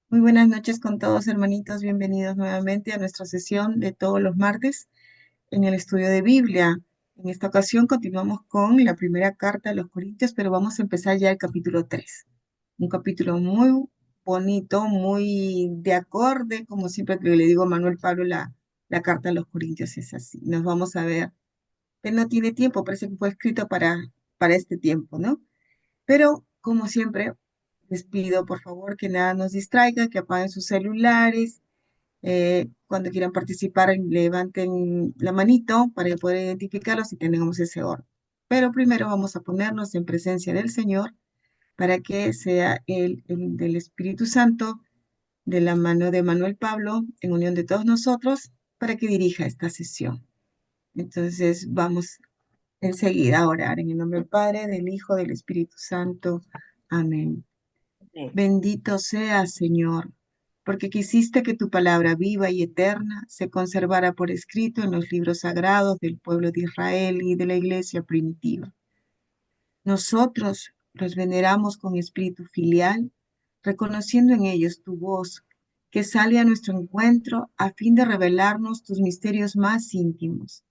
Muy buenas noches con todos, hermanitos. Bienvenidos nuevamente a nuestra sesión de todos los martes en el estudio de Biblia. En esta ocasión continuamos con la primera carta de los Corintios, pero vamos a empezar ya el capítulo 3. Un capítulo muy bonito, muy de acorde, como siempre que le digo a Manuel Pablo, la carta de los Corintios es así. Nos vamos a ver. Él no tiene tiempo, parece que fue escrito para este tiempo, ¿no? Pero, como siempre, les pido por favor que nada nos distraiga, que apaguen sus celulares. Cuando quieran participar, levanten la manito para poder identificarlos y tengamos ese orden. Pero primero vamos a ponernos en presencia del Señor para que sea el del Espíritu Santo, de la mano de Manuel Pablo, en unión de todos nosotros, para que dirija esta sesión. Entonces vamos enseguida a orar en el nombre del Padre, del Hijo, del Espíritu Santo. Amén. Amén. Bendito seas, Señor, porque quisiste que tu palabra viva y eterna se conservara por escrito en los libros sagrados del pueblo de Israel y de la iglesia primitiva. Nosotros los veneramos con espíritu filial, reconociendo en ellos tu voz, que sale a nuestro encuentro a fin de revelarnos tus misterios más íntimos.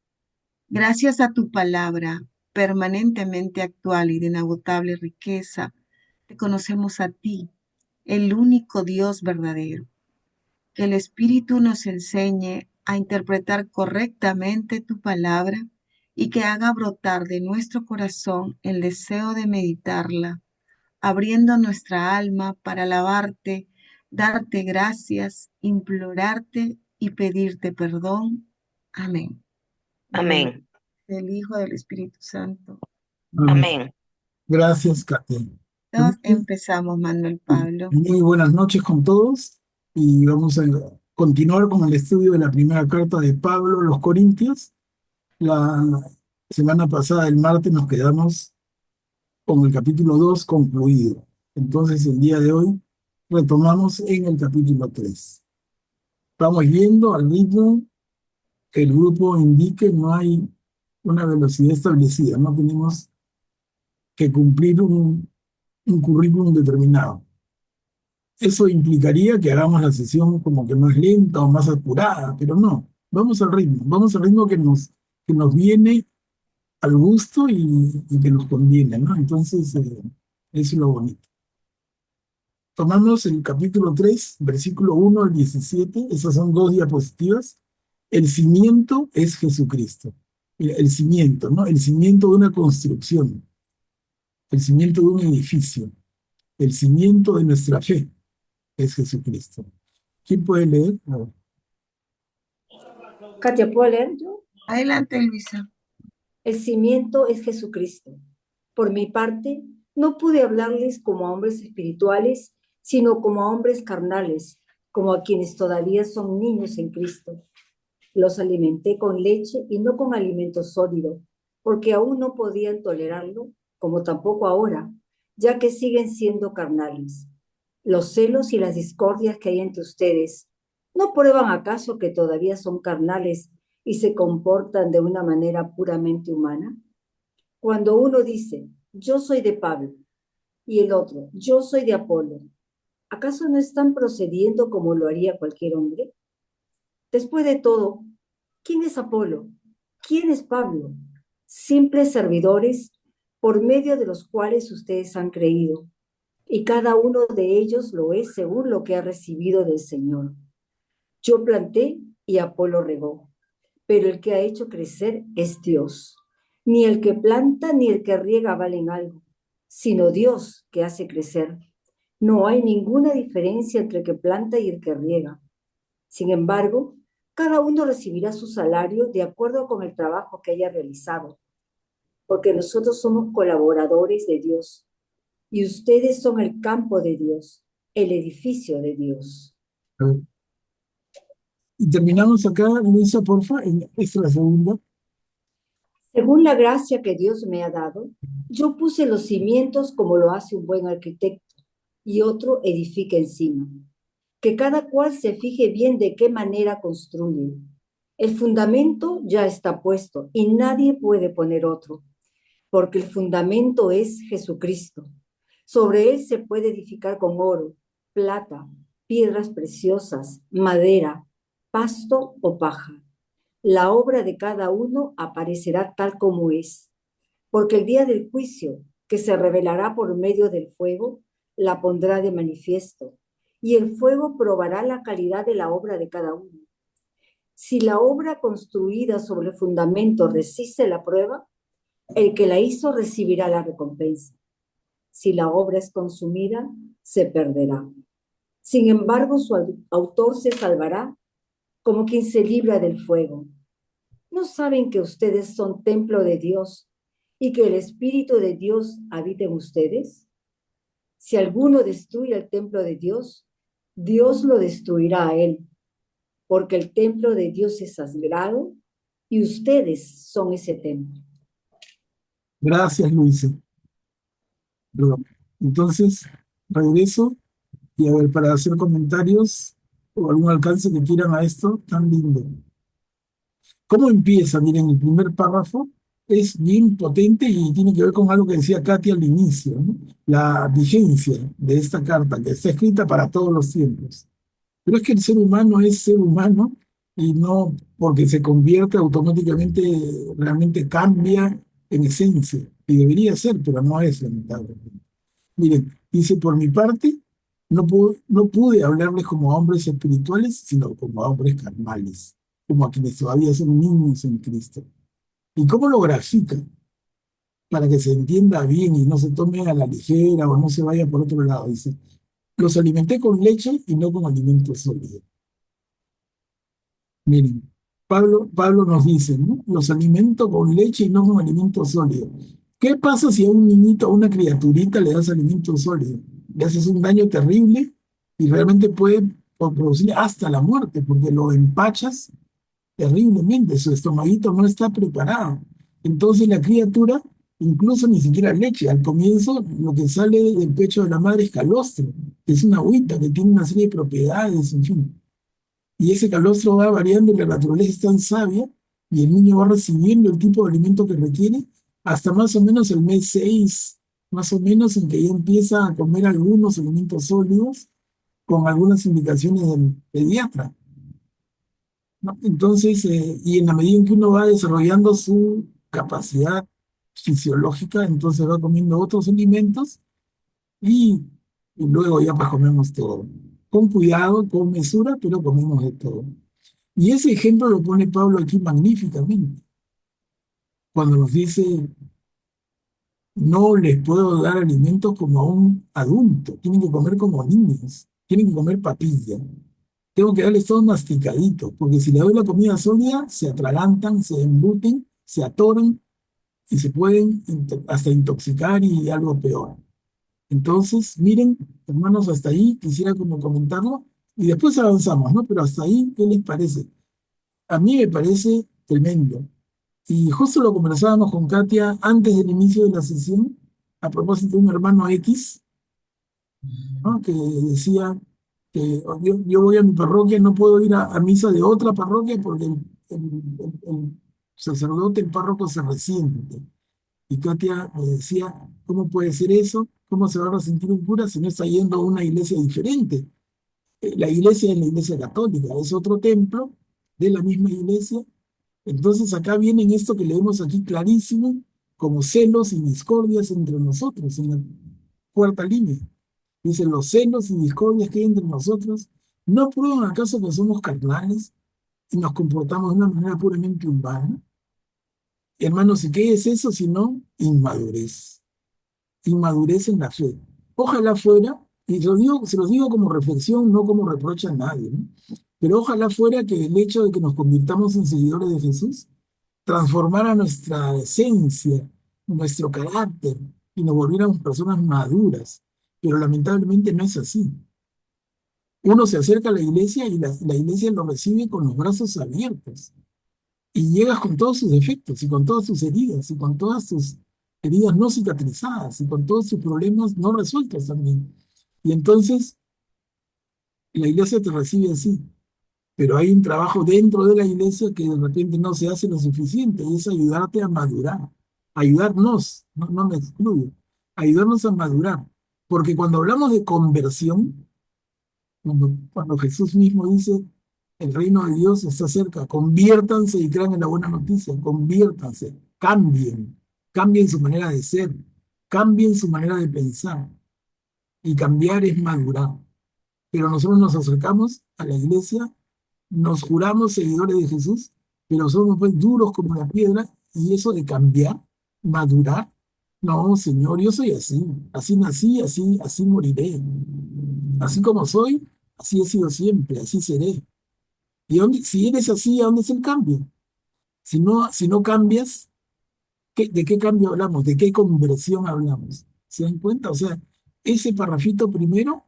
Gracias a tu palabra, permanentemente actual y de inagotable riqueza, te conocemos a ti, el único Dios verdadero. Que el Espíritu nos enseñe a interpretar correctamente tu palabra y que haga brotar de nuestro corazón el deseo de meditarla, abriendo nuestra alma para alabarte, darte gracias, implorarte y pedirte perdón. Amén. En el nombre Amén. del Hijo, del Espíritu Santo. Amén. Amén. Gracias, Kate. Entonces empezamos, Manuel Pablo. Muy buenas noches con todos y vamos a continuar con el estudio de la primera carta de Pablo a los Corintios. La semana pasada, el martes, nos quedamos con el capítulo 2 concluido. Entonces, el día de hoy retomamos en el capítulo 3. Vamos yendo al ritmo que el grupo indique, no hay una velocidad establecida, no tenemos que cumplir un currículum determinado. Eso implicaría que hagamos la sesión como que más lenta o más apurada, pero no, vamos al ritmo que nos viene al gusto y que nos conviene, ¿no? Entonces, eso es lo bonito. Tomamos el capítulo 3 versículo 1 al 17. Esas son dos diapositivas. El cimiento es Jesucristo. Mira, el cimiento, ¿no? El cimiento de una construcción, el cimiento de un edificio, el cimiento de nuestra fe es Jesucristo. ¿Quién puede leer? A ver. Katia, ¿puedo leer yo? Adelante, Luisa. El cimiento es Jesucristo. Por mi parte, no pude hablarles como a hombres espirituales, sino como a hombres carnales, como a quienes todavía son niños en Cristo. Los alimenté con leche y no con alimento sólido, porque aún no podían tolerarlo, como tampoco ahora, ya que siguen siendo carnales. Los celos y las discordias que hay entre ustedes, ¿no prueban acaso que todavía son carnales y se comportan de una manera puramente humana? Cuando uno dice, yo soy de Pablo, y el otro, yo soy de Apolo, ¿acaso no están procediendo como lo haría cualquier hombre? Después de todo, ¿quién es Apolo? ¿Quién es Pablo? Simples servidores por medio de los cuales ustedes han creído, y cada uno de ellos lo es según lo que ha recibido del Señor. Yo planté y Apolo regó, pero el que ha hecho crecer es Dios. Ni el que planta ni el que riega valen algo, sino Dios que hace crecer. No hay ninguna diferencia entre el que planta y el que riega. Sin embargo, cada uno recibirá su salario de acuerdo con el trabajo que haya realizado, porque nosotros somos colaboradores de Dios y ustedes son el campo de Dios, el edificio de Dios. A ver. Y terminamos acá, Luisa, porfa, esta es la segunda. Según la gracia que Dios me ha dado, yo puse los cimientos como lo hace un buen arquitecto y otro edifica encima. Que cada cual se fije bien de qué manera construye. El fundamento ya está puesto y nadie puede poner otro, porque el fundamento es Jesucristo. Sobre él se puede edificar con oro, plata, piedras preciosas, madera, pasto o paja. La obra de cada uno aparecerá tal como es, porque el día del juicio, que se revelará por medio del fuego, la pondrá de manifiesto, y el fuego probará la calidad de la obra de cada uno. Si la obra construida sobre el fundamento resiste la prueba, el que la hizo recibirá la recompensa. Si la obra es consumida, se perderá. Sin embargo, su autor se salvará como quien se libra del fuego. ¿No saben que ustedes son templo de Dios y que el Espíritu de Dios habita en ustedes? Si alguno destruye el templo de Dios, Dios lo destruirá a él, porque el templo de Dios es sagrado y ustedes son ese templo. Gracias, Luisa. Perdón. Entonces, regreso y a ver, para hacer comentarios o algún alcance que quieran a esto tan lindo. ¿Cómo empieza? Miren, el primer párrafo es bien potente y tiene que ver con algo que decía Katia al inicio, ¿no? La vigencia de esta carta, que está escrita para todos los tiempos. Pero es que el ser humano es ser humano y no porque se convierte automáticamente, realmente cambia en esencia. Y debería ser, pero no es, lamentablemente. Miren, dice, por mi parte, no pude hablarles como a hombres espirituales, sino como a hombres carnales, como a quienes todavía son niños en Cristo. ¿Y cómo lo grafica? Para que se entienda bien y no se tome a la ligera o no se vaya por otro lado. Dice, los alimenté con leche y no con alimento sólido. Miren, Pablo nos dice, ¿no? Los alimento con leche y no con alimento sólido. ¿Qué pasa si a un niñito, a una criaturita le das alimento sólido? Le haces un daño terrible y realmente puede producir hasta la muerte, porque lo empachas terriblemente, su estomaguito no está preparado. Entonces la criatura, incluso ni siquiera leche, al comienzo lo que sale del pecho de la madre es calostro, que es una agüita que tiene una serie de propiedades, en fin. Y ese calostro va variando y la naturaleza es tan sabia y el niño va recibiendo el tipo de alimento que requiere hasta más o menos el mes 6, más o menos en que ya empieza a comer algunos alimentos sólidos con algunas indicaciones del pediatra, ¿no? Entonces, y en la medida en que uno va desarrollando su capacidad fisiológica, entonces va comiendo otros alimentos y, y luego ya pues comemos todo. Con cuidado, con mesura, pero comemos de todo. Y ese ejemplo lo pone Pablo aquí magníficamente, cuando nos dice, no les puedo dar alimentos como a un adulto, tienen que comer como niños, tienen que comer papilla. Tengo que darles todo masticadito, porque si le doy la comida sólida, se atragantan, se embuten, se atoran y se pueden hasta intoxicar y algo peor. Entonces, miren, hermanos, hasta ahí quisiera como comentarlo y después avanzamos, ¿no? Pero hasta ahí, ¿qué les parece? A mí me parece tremendo. Y justo lo conversábamos con Katia antes del inicio de la sesión, a propósito de un hermano X, ¿no? Que decía que yo voy a mi parroquia, no puedo ir a misa de otra parroquia porque el sacerdote, el párroco se resiente. Y Katia me decía, ¿cómo puede ser eso? ¿Cómo se va a resentir un cura si no está yendo a una iglesia diferente? La iglesia es la iglesia católica, es otro templo de la misma iglesia. Entonces acá vienen esto que leemos aquí clarísimo, como celos y discordias entre nosotros, en la cuarta línea. Dice, los celos y discordias que hay entre nosotros, ¿no prueban acaso que somos carnales y nos comportamos de una manera puramente humana? Hermanos, ¿y qué es eso sino inmadurez? Inmadurez en la fe. Ojalá fuera, y se los digo como reflexión, no como reproche a nadie, ¿no? Pero ojalá fuera que el hecho de que nos convirtamos en seguidores de Jesús transformara nuestra esencia, nuestro carácter, y nos volviéramos personas maduras. Pero lamentablemente no es así. Uno se acerca a la iglesia y la iglesia lo recibe con los brazos abiertos. Y llegas con todos sus defectos, y con todas sus heridas, y con todas sus heridas no cicatrizadas, y con todos sus problemas no resueltos también. Y entonces la iglesia te recibe así. Pero hay un trabajo dentro de la iglesia que de repente no se hace lo suficiente, y es ayudarte a madurar, ayudarnos, no me excluyo, ayudarnos a madurar. Porque cuando hablamos de conversión, Cuando Jesús mismo dice, el reino de Dios está cerca, conviértanse y crean en la buena noticia, conviértanse, cambien su manera de ser, cambien su manera de pensar. Y cambiar es madurar. Pero nosotros nos acercamos a la iglesia, nos juramos seguidores de Jesús, pero somos pues duros como la piedra, y eso de cambiar, madurar, no, Señor, yo soy así, así nací, así moriré. Así como soy, así he sido siempre, así seré. ¿Y si eres así, a dónde es el cambio? Si no cambias, ¿de qué cambio hablamos? ¿De qué conversión hablamos? ¿Se dan cuenta? O sea, ese parrafito primero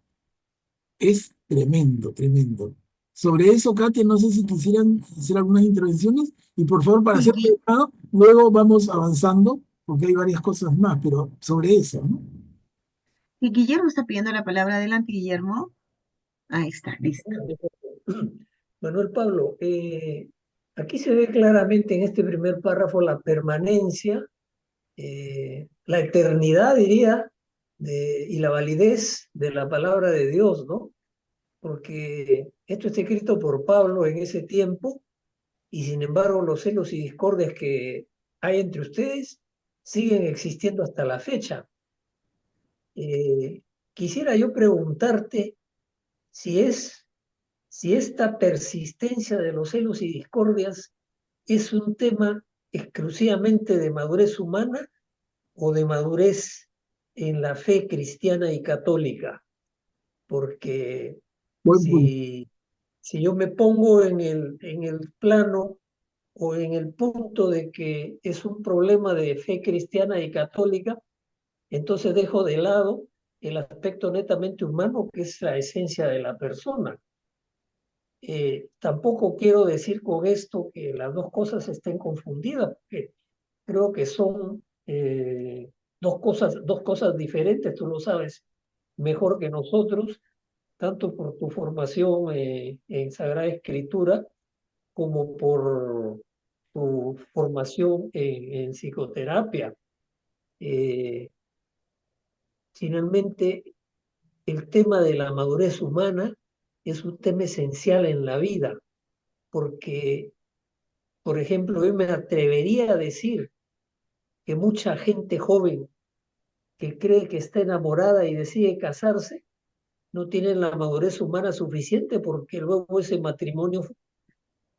es tremendo, tremendo. Sobre eso, Katia, no sé si quisieran hacer algunas intervenciones y por favor, para Sí, ser claro, luego vamos avanzando porque hay varias cosas más, pero sobre eso, ¿no? y Guillermo está pidiendo la palabra. Adelante, Guillermo. Ahí está, listo. Manuel Pablo, aquí se ve claramente en este primer párrafo la permanencia, la eternidad, diría, y la validez de la palabra de Dios, ¿no? Porque esto está escrito por Pablo en ese tiempo y sin embargo los celos y discordias que hay entre ustedes siguen existiendo hasta la fecha. Quisiera yo preguntarte si si esta persistencia de los celos y discordias es un tema exclusivamente de madurez humana o de madurez en la fe cristiana y católica, porque Buen punto. si yo me pongo en en el plano o en el punto de que es un problema de fe cristiana y católica, entonces dejo de lado el aspecto netamente humano, que es la esencia de la persona. Tampoco quiero decir con esto que las dos cosas estén confundidas, porque creo que son dos cosas diferentes, tú lo sabes mejor que nosotros, tanto por tu formación en Sagrada Escritura como por tu formación en psicoterapia. Eh, Finalmente, el tema de la madurez humana es un tema esencial en la vida, porque, por ejemplo, yo me atrevería a decir que mucha gente joven que cree que está enamorada y decide casarse, no tiene la madurez humana suficiente porque luego ese matrimonio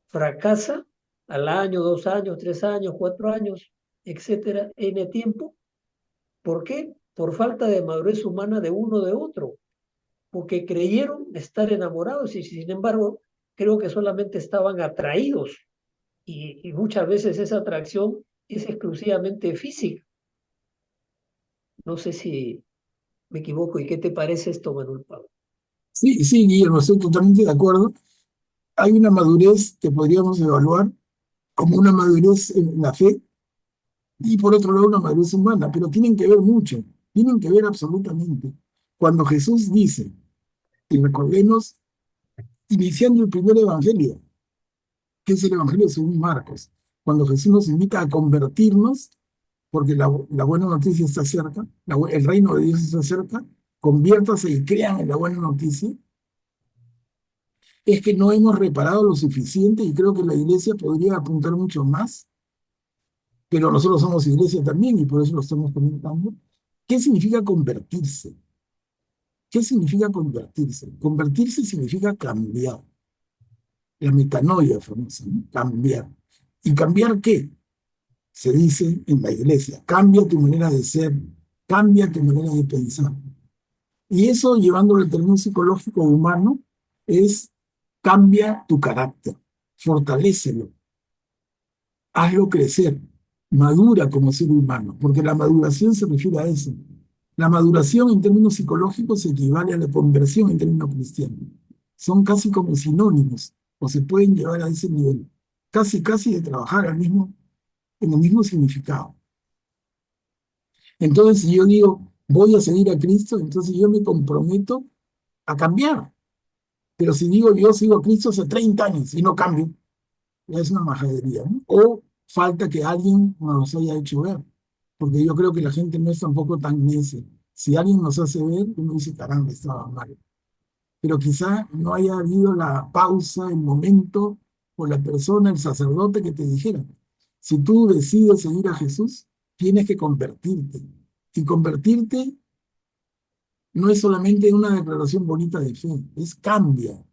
fracasa al año, 2 años, 3 años, 4 años, etcétera, N tiempo. ¿Por qué? Por falta de madurez humana de uno de otro, porque creyeron estar enamorados y sin embargo creo que solamente estaban atraídos y muchas veces esa atracción es exclusivamente física. No sé si me equivoco. ¿Y qué te parece esto, Manuel Pablo? Sí, sí, Guillermo, estoy totalmente de acuerdo. Hay una madurez que podríamos evaluar como una madurez en la fe y por otro lado una madurez humana, pero tienen que ver mucho, tienen que ver absolutamente. Cuando Jesús dice, y recordemos, iniciando el primer evangelio, que es el evangelio según Marcos, cuando Jesús nos invita a convertirnos, porque la buena noticia está cerca, el reino de Dios está cerca, conviértase y crean en la buena noticia, es que no hemos reparado lo suficiente y creo que la iglesia podría apuntar mucho más, pero nosotros somos iglesia también y por eso lo estamos comentando. ¿Qué significa convertirse? ¿Qué significa convertirse? Convertirse significa cambiar. La metanoia famosa, ¿no? Cambiar. ¿Y cambiar qué? Se dice en la iglesia, cambia tu manera de ser, cambia tu manera de pensar. Y eso, llevándolo al término psicológico humano, es cambia tu carácter, fortalécelo, hazlo crecer, madura como ser humano, porque la maduración se refiere a eso. La maduración en términos psicológicos equivale a la conversión en términos cristianos. Son casi como sinónimos, o se pueden llevar a ese nivel, casi, casi de trabajar en el mismo significado. Entonces, si yo digo, voy a seguir a Cristo, entonces yo me comprometo a cambiar. Pero si digo, yo sigo a Cristo hace 30 años y no cambio, ya es una majadería, ¿no? O falta que alguien nos haya hecho ver, porque yo creo que la gente no es tampoco tan necia. Si alguien nos hace ver, uno dice, caramba, estaba mal. pero quizá no haya habido la pausa, el momento o la persona, el sacerdote que te dijera, si tú decides seguir a Jesús, tienes que convertirte. Y convertirte no es solamente una declaración bonita de fe, es cambia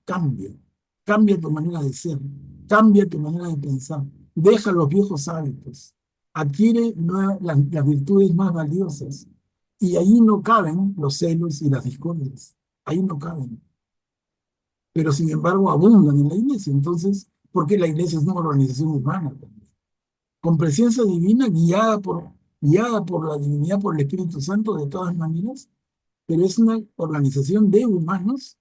tu manera de ser, cambia tu manera de pensar, deja los viejos hábitos, adquiere las virtudes más valiosas. Y ahí no caben los celos y las discordias, ahí no caben, pero sin embargo abundan en la iglesia. Entonces, porque la iglesia es una organización humana también, con presencia divina, guiada por la divinidad, por el Espíritu Santo de todas maneras, pero es una organización de humanos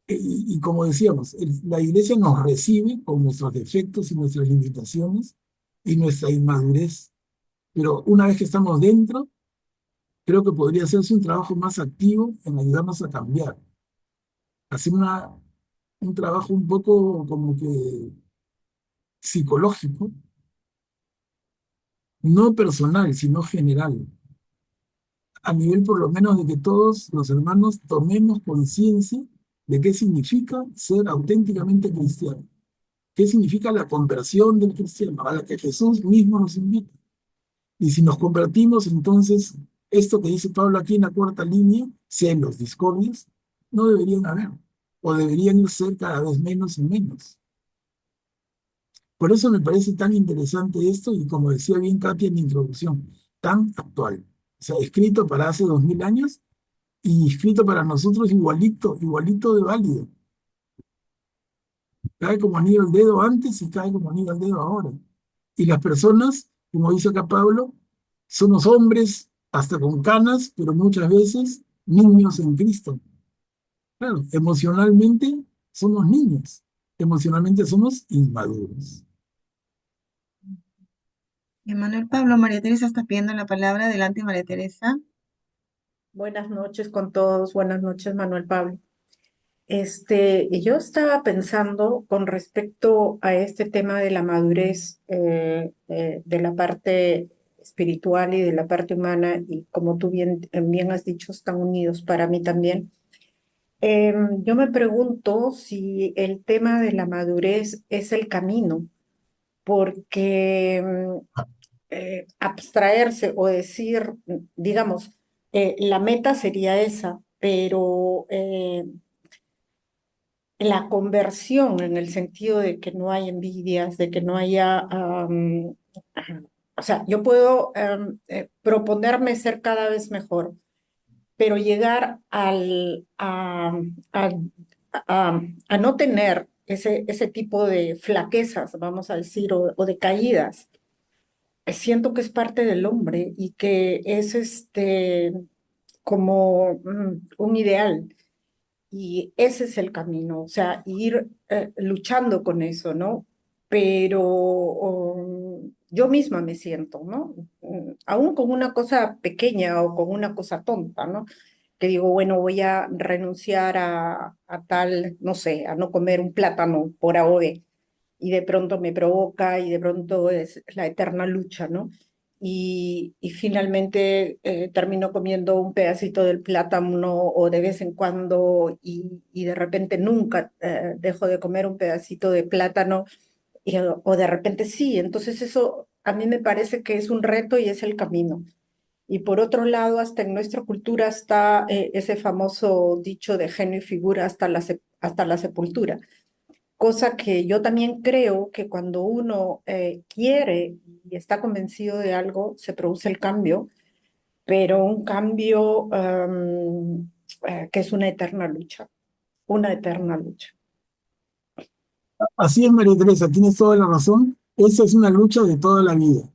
y como decíamos, la iglesia nos recibe con nuestros defectos y nuestras limitaciones y nuestra inmadurez, pero una vez que estamos dentro, creo que podría hacerse un trabajo más activo en ayudarnos a cambiar, hacer un trabajo un poco como que psicológico, no personal, sino general, a nivel por lo menos de que todos los hermanos tomemos conciencia de qué significa ser auténticamente cristiano, qué significa la conversión del cristiano, a la que Jesús mismo nos invita. Y si nos convertimos, entonces, esto que dice Pablo aquí en la cuarta línea, celos, discordias, no deberían haber, o deberían ir ser cada vez menos y menos. Por eso me parece tan interesante esto, y como decía bien Katia en la introducción, tan actual. O sea, escrito para hace 2000 años y escrito para nosotros igualito, igualito de válido. Cae como anillo al dedo antes y cae como anillo al dedo ahora. Y las personas, como dice acá Pablo, somos hombres hasta con canas, pero muchas veces niños en Cristo. Claro, emocionalmente somos niños, emocionalmente somos inmaduros. Emanuel Pablo, María Teresa está pidiendo la palabra. Adelante, María Teresa. Buenas noches con todos, buenas noches, Manuel Pablo. Yo estaba pensando con respecto a este tema de la madurez de la parte espiritual y de la parte humana, y como tú bien has dicho, están unidos para mí también. Yo me pregunto si el tema de la madurez es el camino, porque abstraerse o decir, digamos, la meta sería esa, pero la conversión en el sentido de que no hay envidias, de que no haya, o sea, yo puedo proponerme ser cada vez mejor, pero llegar a no tener ese tipo de flaquezas, vamos a decir, o de caídas. Siento que es parte del hombre y que es como un ideal. Y ese es el camino, o sea, ir luchando con eso, ¿no? Pero yo misma me siento, ¿no? Aún con una cosa pequeña o con una cosa tonta, ¿no? Que digo, bueno, voy a renunciar a tal, no sé, a no comer un plátano por A o B, y de pronto me provoca y de pronto es la eterna lucha, ¿no? Y finalmente termino comiendo un pedacito del plátano o de vez en cuando y de repente nunca dejo de comer un pedacito de plátano o de repente sí. Entonces eso a mí me parece que es un reto y es el camino. Y por otro lado, hasta en nuestra cultura está ese famoso dicho de genio y figura hasta la sepultura, cosa que yo también creo que cuando uno quiere y está convencido de algo, se produce el cambio, pero un cambio que es una eterna lucha. Así es, María Teresa, tienes toda la razón. Esa es una lucha de toda la vida,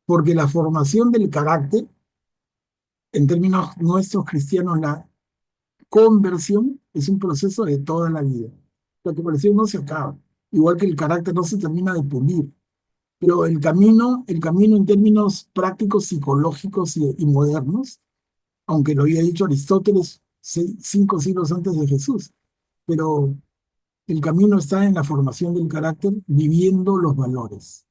porque la formación del carácter, en términos nuestros cristianos, la conversión es un proceso de toda la vida. La conversión no se acaba, igual que el carácter no se termina de pulir, pero el camino en términos prácticos, psicológicos y modernos, aunque lo había dicho Aristóteles 5 siglos antes de Jesús, pero el camino está en la formación del carácter, viviendo los valores.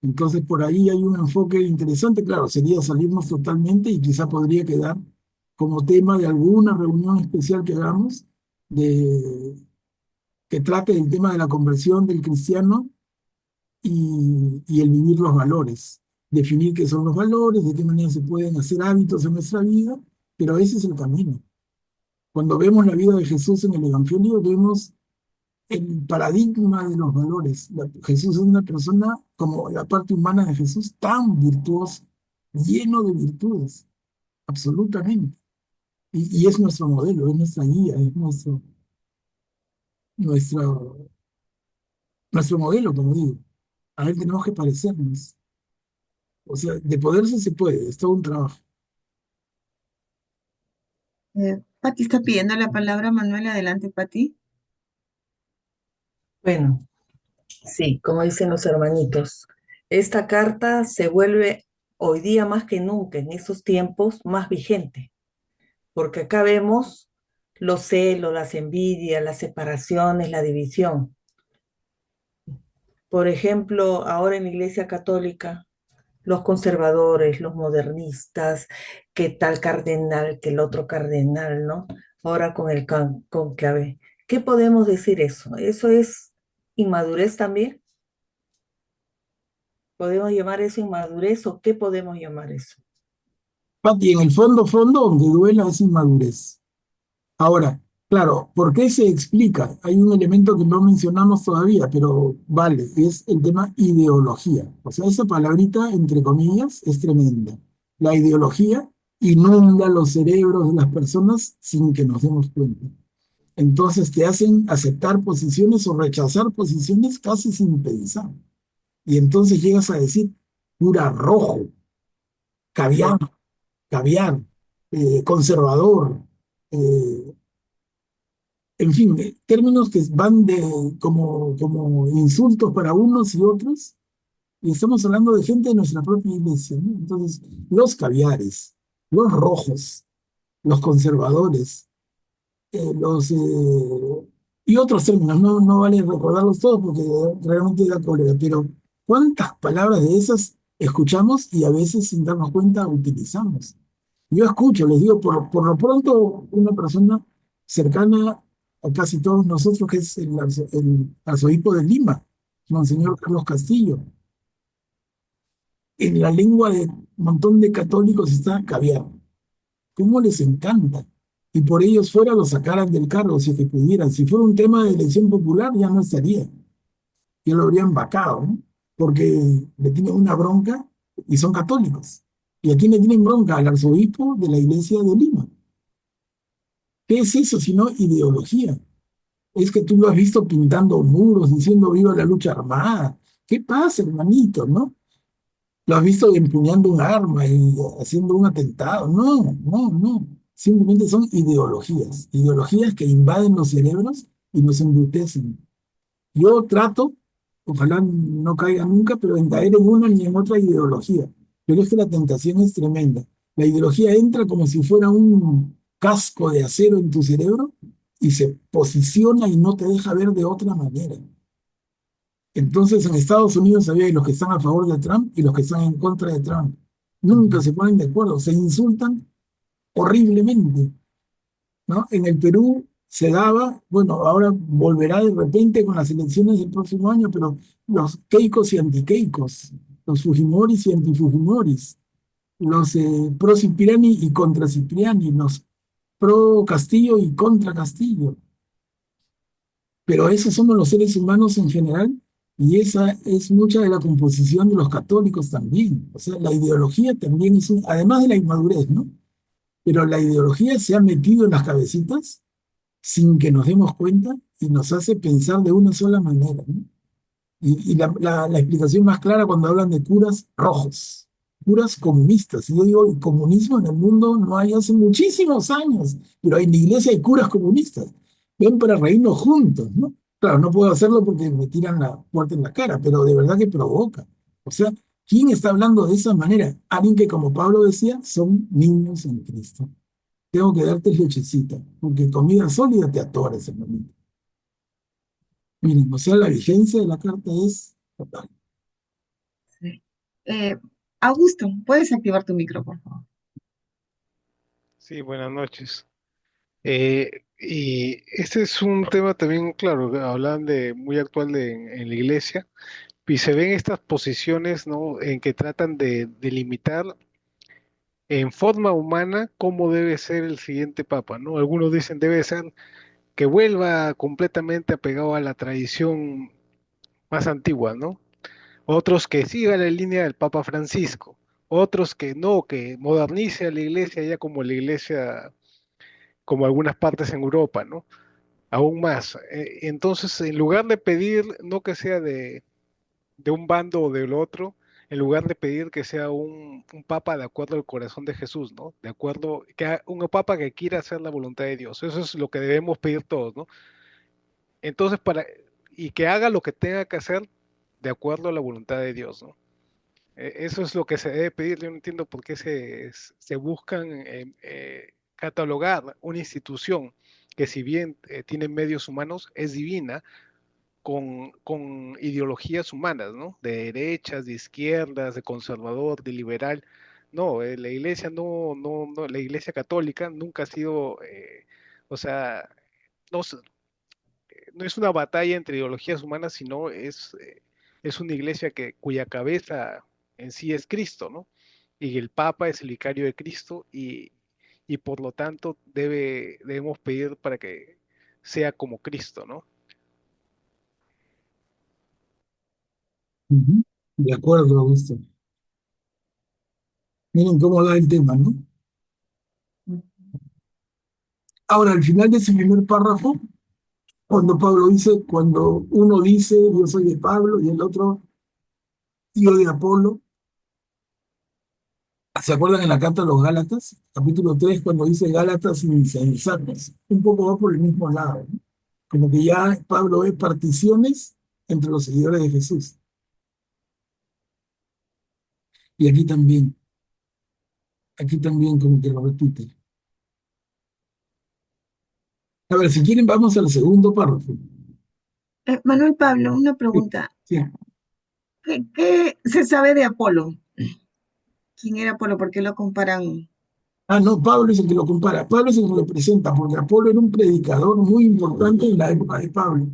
Entonces, por ahí hay un enfoque interesante, claro, sería salirnos totalmente y quizá podría quedar como tema de alguna reunión especial que hagamos, de, que trate del tema de la conversión del cristiano y el vivir los valores. Definir qué son los valores, de qué manera se pueden hacer hábitos en nuestra vida, pero ese es el camino. Cuando vemos la vida de Jesús en el Evangelio, vemos el paradigma de los valores. Jesús es una persona, como la parte humana de Jesús, tan virtuosa, lleno de virtudes, absolutamente. Y es nuestro modelo, es nuestra guía, es nuestro, nuestro modelo, como digo. A él tenemos que parecernos. O sea, de poderse se puede, es todo un trabajo. Pati está pidiendo la palabra, Manuel, adelante, Pati. Bueno, sí, como dicen los hermanitos, esta carta se vuelve hoy día más que nunca, en estos tiempos, más vigente, porque acá vemos los celos, las envidias, las separaciones, la división. Por ejemplo, ahora en la Iglesia Católica, los conservadores, los modernistas, que tal cardenal, que el otro cardenal, ¿no? Ahora con el conclave. ¿Qué podemos decir eso? ¿Eso es inmadurez también? ¿Podemos llamar eso inmadurez o qué podemos llamar eso? Pati, en el fondo, donde duela es inmadurez. Ahora, claro, ¿por qué se explica? Hay un elemento que no mencionamos todavía, pero vale, es el tema ideología. O sea, esa palabrita, entre comillas, es tremenda. La ideología inunda los cerebros de las personas sin que nos demos cuenta. Entonces te hacen aceptar posiciones o rechazar posiciones casi sin pensar. Y entonces llegas a decir, cura rojo, caviar, caviar, conservador, eh, en fin, términos que van como insultos para unos y otros, y estamos hablando de gente de nuestra propia iglesia, ¿no? Entonces, los caviares, los rojos, los conservadores, y otros términos, no vale recordarlos todos porque realmente da cólera, pero ¿cuántas palabras de esas escuchamos y a veces sin darnos cuenta utilizamos? Yo escucho, les digo, por lo pronto, una persona cercana a casi todos nosotros, que es el arzobispo de Lima, Monseñor Carlos Castillo. En la lengua de un montón de católicos está caviar. ¿Cómo les encanta? Y por ellos fuera lo sacaran del cargo si es que pudieran. Si fuera un tema de elección popular, ya no estaría. Ya lo habrían vacado, ¿no? Porque le tienen una bronca y son católicos. ¿Y a quién le tienen bronca? Al arzobispo de la iglesia de Lima. ¿Qué es eso sino ideología? Es que tú lo has visto pintando muros, diciendo viva la lucha armada. ¿Qué pasa, hermanito, no? Lo has visto empuñando un arma y haciendo un atentado. No. Simplemente son ideologías. Ideologías que invaden los cerebros y nos embrutecen. Yo trato, ojalá no caiga nunca, pero en caer en una ni en otra ideología. Pero es que la tentación es tremenda. La ideología entra como si fuera un casco de acero en tu cerebro y se posiciona y no te deja ver de otra manera. Entonces en Estados Unidos había los que están a favor de Trump y los que están en contra de Trump. Nunca se ponen de acuerdo, se insultan horriblemente, ¿no? En el Perú se daba, bueno, ahora volverá de repente con las elecciones del próximo año, pero los keikos y antikeikos, los fujimoris y antifujimoris, los pro Cipriani y contra Cipriani, los pro Castillo y contra Castillo. Pero esos somos los seres humanos en general y esa es mucha de la composición de los católicos también. O sea, la ideología también es además de la inmadurez, ¿no? Pero la ideología se ha metido en las cabecitas sin que nos demos cuenta y nos hace pensar de una sola manera, ¿no? Y la explicación más clara cuando hablan de curas rojos, curas comunistas. Y yo digo, el comunismo en el mundo no hay hace muchísimos años, pero en la iglesia hay curas comunistas. Ven para reírnos juntos, ¿no? Claro, no puedo hacerlo porque me tiran la puerta en la cara, pero de verdad que provoca. O sea, ¿quién está hablando de esa manera? Alguien que, como Pablo decía, son niños en Cristo. Tengo que darte lechecita, porque comida sólida te atoras, hermanito. Miren, o sea, la vigencia de la carta es total. Sí. Eh, Augusto, ¿puedes activar tu micro, por favor? Sí, buenas noches. Y este es un tema también, claro, que hablan de muy actual en la iglesia, y se ven estas posiciones, ¿no? En que tratan de delimitar en forma humana cómo debe ser el siguiente papa, ¿no? Algunos dicen debe ser que vuelva completamente apegado a la tradición más antigua, ¿no? Otros que siga la línea del Papa Francisco, otros que no, que modernice a la iglesia ya como la iglesia, como algunas partes en Europa, ¿no? Aún más. Entonces, en lugar de pedir no que sea de un bando o del otro, en lugar de pedir que sea un papa de acuerdo al corazón de Jesús, ¿no? De acuerdo, un papa que quiera hacer la voluntad de Dios. Eso es lo que debemos pedir todos, ¿no? Entonces, y que haga lo que tenga que hacer de acuerdo a la voluntad de Dios, ¿no? Eso es lo que se debe pedir. Yo no entiendo por qué se buscan catalogar una institución que si bien tiene medios humanos, es divina, con ideologías humanas, ¿no? De derechas, de izquierdas, de conservador, de liberal. No, la iglesia no, la iglesia católica nunca ha sido, o sea, no, no es una batalla entre ideologías humanas, sino es una iglesia cuya cabeza en sí es Cristo, ¿no? Y el Papa es el vicario de Cristo y por lo tanto debemos pedir para que sea como Cristo, ¿no? Ujú. De acuerdo, Augusto. Miren cómo da el tema, ¿no? Ahora, al final de ese primer párrafo, cuando Pablo dice, cuando uno dice yo soy de Pablo y el otro yo de Apolo, ¿se acuerdan en la carta a los Gálatas? Capítulo 3 cuando dice Gálatas insensatos, un poco va por el mismo lado, ¿no? Como que ya Pablo ve particiones entre los seguidores de Jesús. Y aquí también como que lo repite. A ver, si quieren, vamos al segundo párrafo. Manuel Pablo, una Sí, pregunta. sí. ¿Qué se sabe de Apolo? ¿Quién era Apolo? ¿Por qué lo comparan? Ah, no, Pablo es el que lo compara. Pablo es el que lo presenta, porque Apolo era un predicador muy importante en la época de Pablo.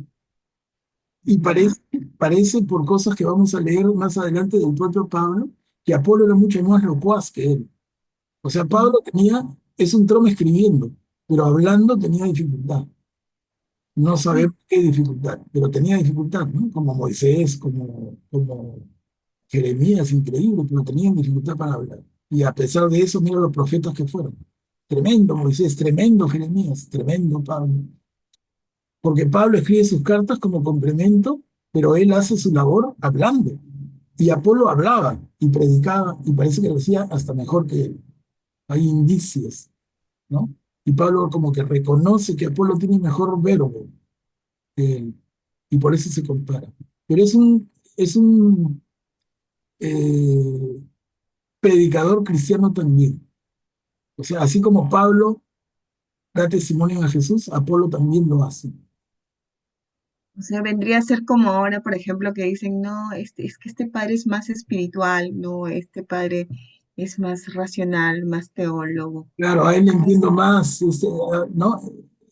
Y Ya. parece por cosas que vamos a leer más adelante del propio Pablo, que Apolo era mucho más locuaz que él. O sea, Ujú. Pablo es un trome escribiendo, pero hablando tenía dificultad. No Ah, sabemos qué dificultad, pero tenía dificultad, ¿no? Como Moisés, como Jeremías, increíble, pero tenían dificultad para hablar. Y a pesar de eso, mira los profetas que fueron. Tremendo Moisés, tremendo Jeremías, tremendo Pablo. Porque Pablo escribe sus cartas como complemento, pero él hace su labor hablando. Y Apolo hablaba y predicaba, y parece que lo hacía hasta mejor que él. Hay indicios, ¿no? Y Pablo como que reconoce que Apolo tiene mejor verbo que él, y por eso se compara. Pero es un eh, predicador cristiano también. O sea, así como Pablo da testimonio a Jesús, Apolo también lo hace. o sea, vendría a ser como ahora, por ejemplo, que dicen, no, es que este padre es más espiritual, no, este padre es más racional, más teólogo. Claro, a él le Como entiendo más, ¿no?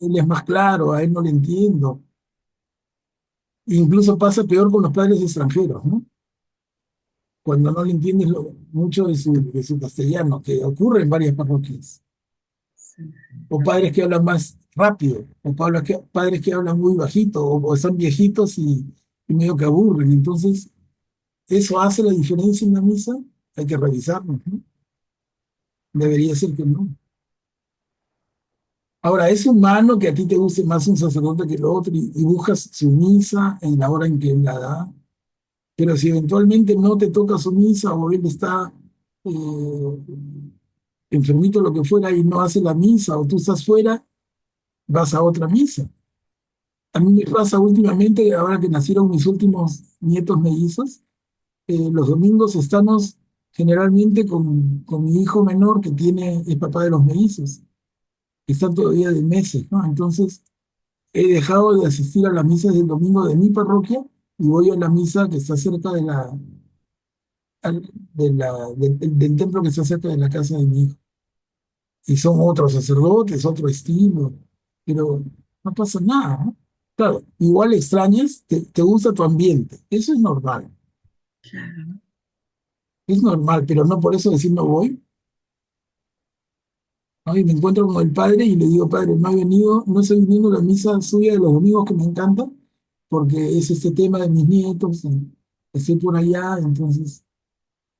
Él es más claro, a él no le entiendo. Incluso pasa peor con los padres extranjeros, ¿no? Cuando no le entiendes mucho de su castellano, que ocurre en varias parroquias. sí, O padres que hablan más rápido, o padres que hablan muy bajito, o son viejitos y medio que aburren. Entonces, ¿eso hace la diferencia en la misa? Hay que revisarlo, ¿no? Debería ser que no. Ahora, es humano que a ti te guste más un sacerdote que el otro y buscas su misa en la hora en que él la da, pero si eventualmente no te toca su misa o él está enfermito, lo que fuera, y no hace la misa o tú estás fuera, vas a otra misa. A mí me pasa últimamente, ahora que nacieron mis últimos nietos mellizos, los domingos estamos generalmente con mi hijo menor que es papá de los mellizos, que están todavía de meses, ¿no? Entonces he dejado de asistir a las misas del domingo de mi parroquia y voy a la misa que está cerca del templo que está cerca de la casa de mi hijo. y son otros sacerdotes, otro estilo, pero no pasa nada, ¿no? Claro, igual extrañas, te gusta tu ambiente, eso Claro. es normal, pero no por eso decir no voy, ¿no? Y me encuentro con el padre y le digo, padre, no he venido, no estoy viniendo a la misa suya de los domingos que me encanta, porque es este tema de mis nietos, y estoy por allá, entonces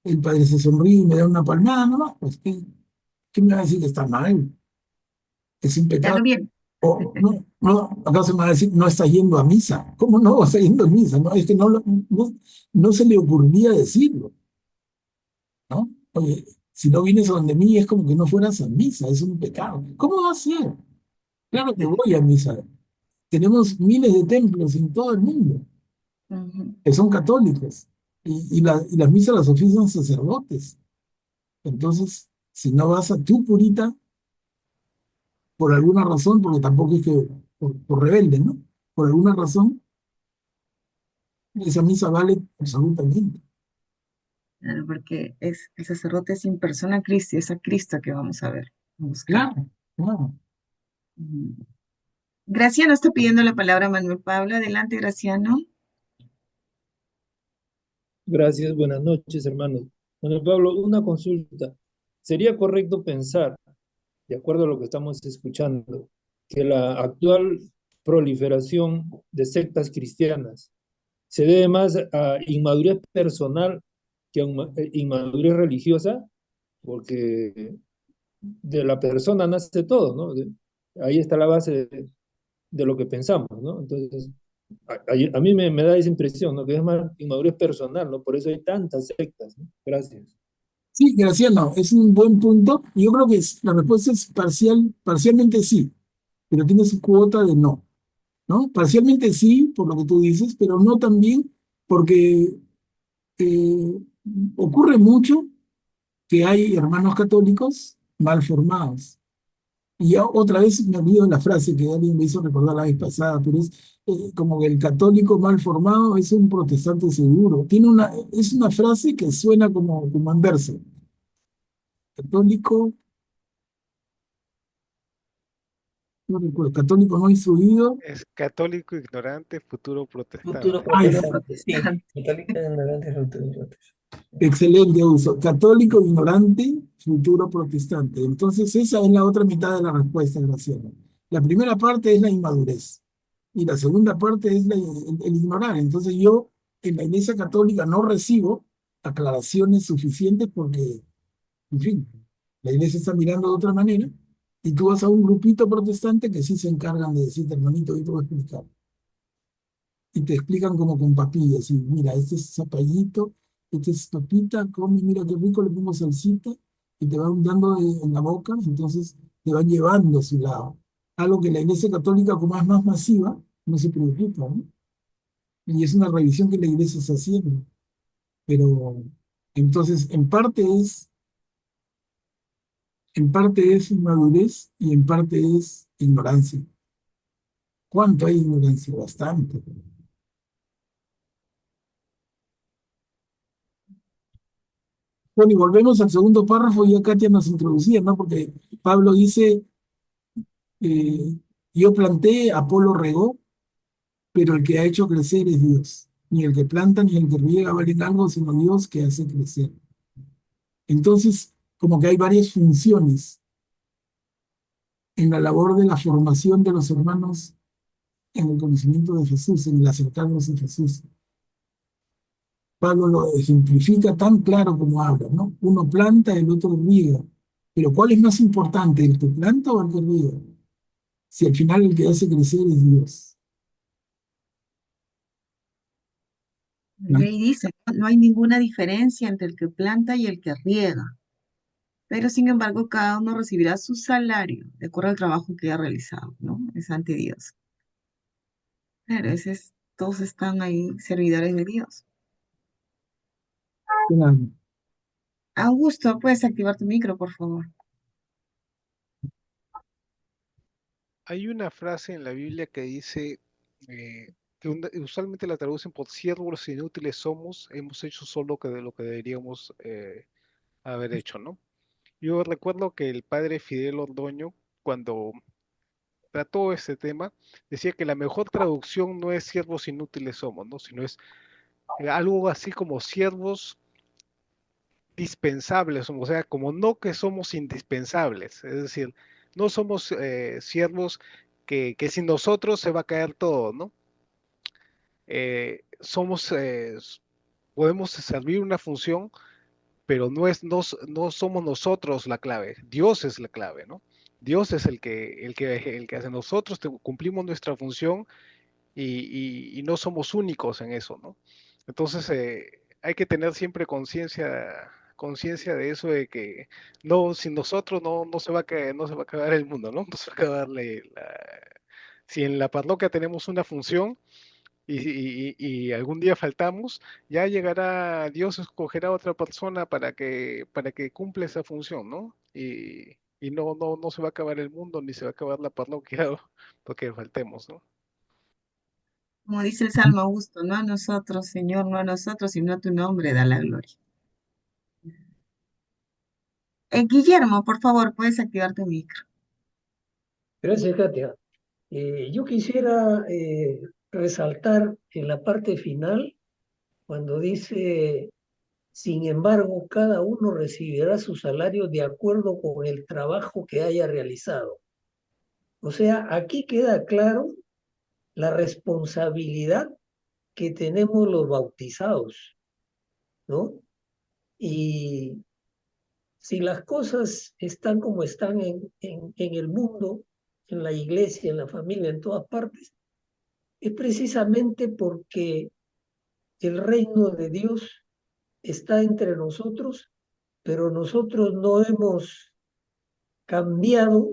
el padre se sonríe y me da una palmada, no, pues, ¿qué me va a decir que está mal? Es un Ya no pecado. viene. O no, acaso me va a decir, no está yendo a misa. ¿Cómo no está yendo a misa? No, es que no se le ocurría decirlo, ¿no? Oye, si no vienes a donde mí es como que no fueras a misa, es un pecado. ¿Cómo va a ser? Claro que voy a misa. Tenemos miles de templos en todo el mundo Ujú. que son católicos y las misas las ofician sacerdotes. Entonces, si no vas a tu purita, por alguna razón, porque tampoco es que por rebelde, ¿no? Por alguna razón, esa misa vale absolutamente. Claro, porque el sacerdote es in persona Christi, es a Cristo que vamos a ver, a buscar. Claro, claro. Ujú. Graciano está pidiendo la palabra Manuel Pablo. Adelante, Graciano. Gracias, buenas noches, hermanos. Bueno, Pablo, una consulta. ¿Sería correcto pensar, de acuerdo a lo que estamos escuchando, que la actual proliferación de sectas cristianas se debe más a inmadurez personal que a inmadurez religiosa? Porque de la persona nace todo, ¿no? Ahí está la base de lo que pensamos, ¿no? Entonces, a mí me da esa impresión, ¿no? Que es más inmadurez personal, ¿no? Por eso hay tantas sectas, ¿no? Gracias. Sí, Graciano, es un buen punto. Yo creo que la respuesta es parcialmente sí, pero tiene su cuota de no, ¿no? Parcialmente sí, por lo que tú dices, pero no también porque eh, ocurre mucho que hay hermanos católicos mal formados. Y ya otra vez me olvido la frase que alguien me hizo recordar la vez pasada, pero es como que el católico mal formado es un protestante seguro. Es una frase que suena como en verso. Católico, no recuerdo, católico no instruido. Es católico ignorante, futuro Futuro protestante. Ay, Puro protestante, sí. protestante. Católica ignorante, futuro protestante. excelente uso. Católico ignorante, futuro protestante. Entonces, esa es la otra mitad de la respuesta, Graciela. La primera parte es la inmadurez y la segunda parte es el ignorar. Entonces, yo en la Iglesia Católica no recibo aclaraciones suficientes porque, en fin, la Iglesia está mirando de otra manera y tú vas a un grupito protestante que sí se encargan de decirte, hermanito, yo te voy a explicar y te explican como con papillas, y mira, este es zapallito, este es papita, come, mira qué rico, le pongo salsita, y te van dando en la boca, entonces te van llevando a su lado. Algo que la Iglesia Católica, como es más masiva, no se preocupa, ¿no? Y es una revisión que la Iglesia está haciendo. Pero entonces, en parte es inmadurez y en parte es ignorancia. ¿Cuánto hay ignorancia? Bastante. Bueno, y volvemos al segundo párrafo, ya Katia nos introducía, ¿no? Porque Pablo dice, eh, yo planté, Apolo regó, pero el que ha hecho crecer es Dios. Ni el que planta ni el que riega valen algo, sino Dios que hace crecer. Entonces, como que hay varias funciones en la labor de la formación de los hermanos en el conocimiento de Jesús, en el acercarnos a Jesús. Pablo lo ejemplifica tan claro como habla, ¿no? Uno planta, el otro riega. Pero ¿cuál es más importante, el que planta o el que riega? Si al final el que hace crecer es Dios. La ¿No? ley dice, no, no hay ninguna diferencia entre el que planta y el que riega, pero sin embargo cada uno recibirá su salario de acuerdo al trabajo que haya realizado, ¿no? Es ante Dios. Claro, todos están ahí servidores de Dios. Claro. Augusto, puedes activar tu micro, por favor. Hay una frase en la Biblia que dice, que usualmente la traducen por siervos inútiles somos, hemos hecho solo lo que deberíamos haber hecho, ¿no? Yo recuerdo que el padre Fidel Ordoño, cuando trató este tema, decía que la mejor traducción no es siervos inútiles somos, ¿no? Sino es algo así como siervos dispensables, o sea, como no que somos indispensables, es decir, no somos siervos que sin nosotros se va a caer todo, ¿no? Somos, podemos servir una función, pero no somos nosotros la clave, Dios es la clave, ¿no? Dios es el que hace nosotros, cumplimos nuestra función y no somos únicos en eso, ¿no? Entonces hay que tener siempre conciencia de eso, de que no, sin nosotros no se va a no se va a acabar el mundo, ¿no? No se va a acabar si en la parroquia tenemos una función y algún día faltamos, ya llegará, Dios escogerá a otra persona para que cumpla esa función, ¿no? Y no se va a acabar el mundo ni se va a acabar la parroquia porque faltemos, ¿no? Como dice el Salmo Augusto, no a nosotros, Señor, no a nosotros, sino a tu nombre da la gloria. Guillermo, por favor, puedes activar tu micro. Gracias, Katia. Yo quisiera resaltar en la parte final, cuando dice, sin embargo, cada uno recibirá su salario de acuerdo con el trabajo que haya realizado. O sea, aquí queda claro la responsabilidad que tenemos los bautizados, ¿no? Y si las cosas están como están en el mundo, en la iglesia, en la familia, en todas partes, es precisamente porque el reino de Dios está entre nosotros, pero nosotros no hemos cambiado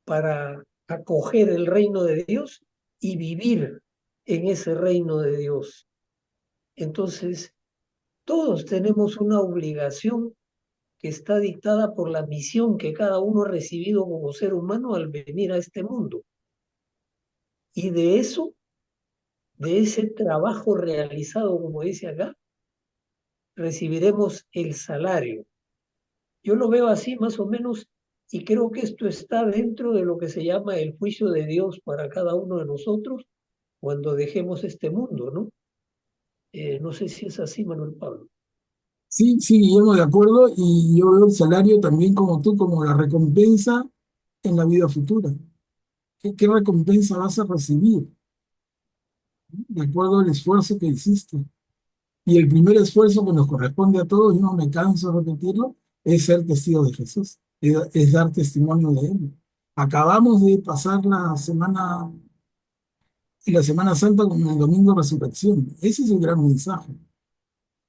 para acoger el reino de Dios y vivir en ese reino de Dios. Entonces, todos tenemos una obligación que está dictada por la misión que cada uno ha recibido como ser humano al venir a este mundo. Y de eso, de ese trabajo realizado, como dice acá, recibiremos el salario. Yo lo veo así más o menos y creo que esto está dentro de lo que se llama el juicio de Dios para cada uno de nosotros cuando dejemos este mundo, ¿no? No sé si es así, Manuel Pablo. Sí, sí, Guillermo, de acuerdo, y yo veo el salario también como tú, como la recompensa en la vida futura. ¿Qué recompensa vas a recibir? De acuerdo al esfuerzo que hiciste. Y el primer esfuerzo que nos corresponde a todos, y no me canso de repetirlo, es ser testigo de Jesús, es dar testimonio de Él. Acabamos de pasar la Semana Santa con el Domingo de Resurrección. Ese es el gran mensaje.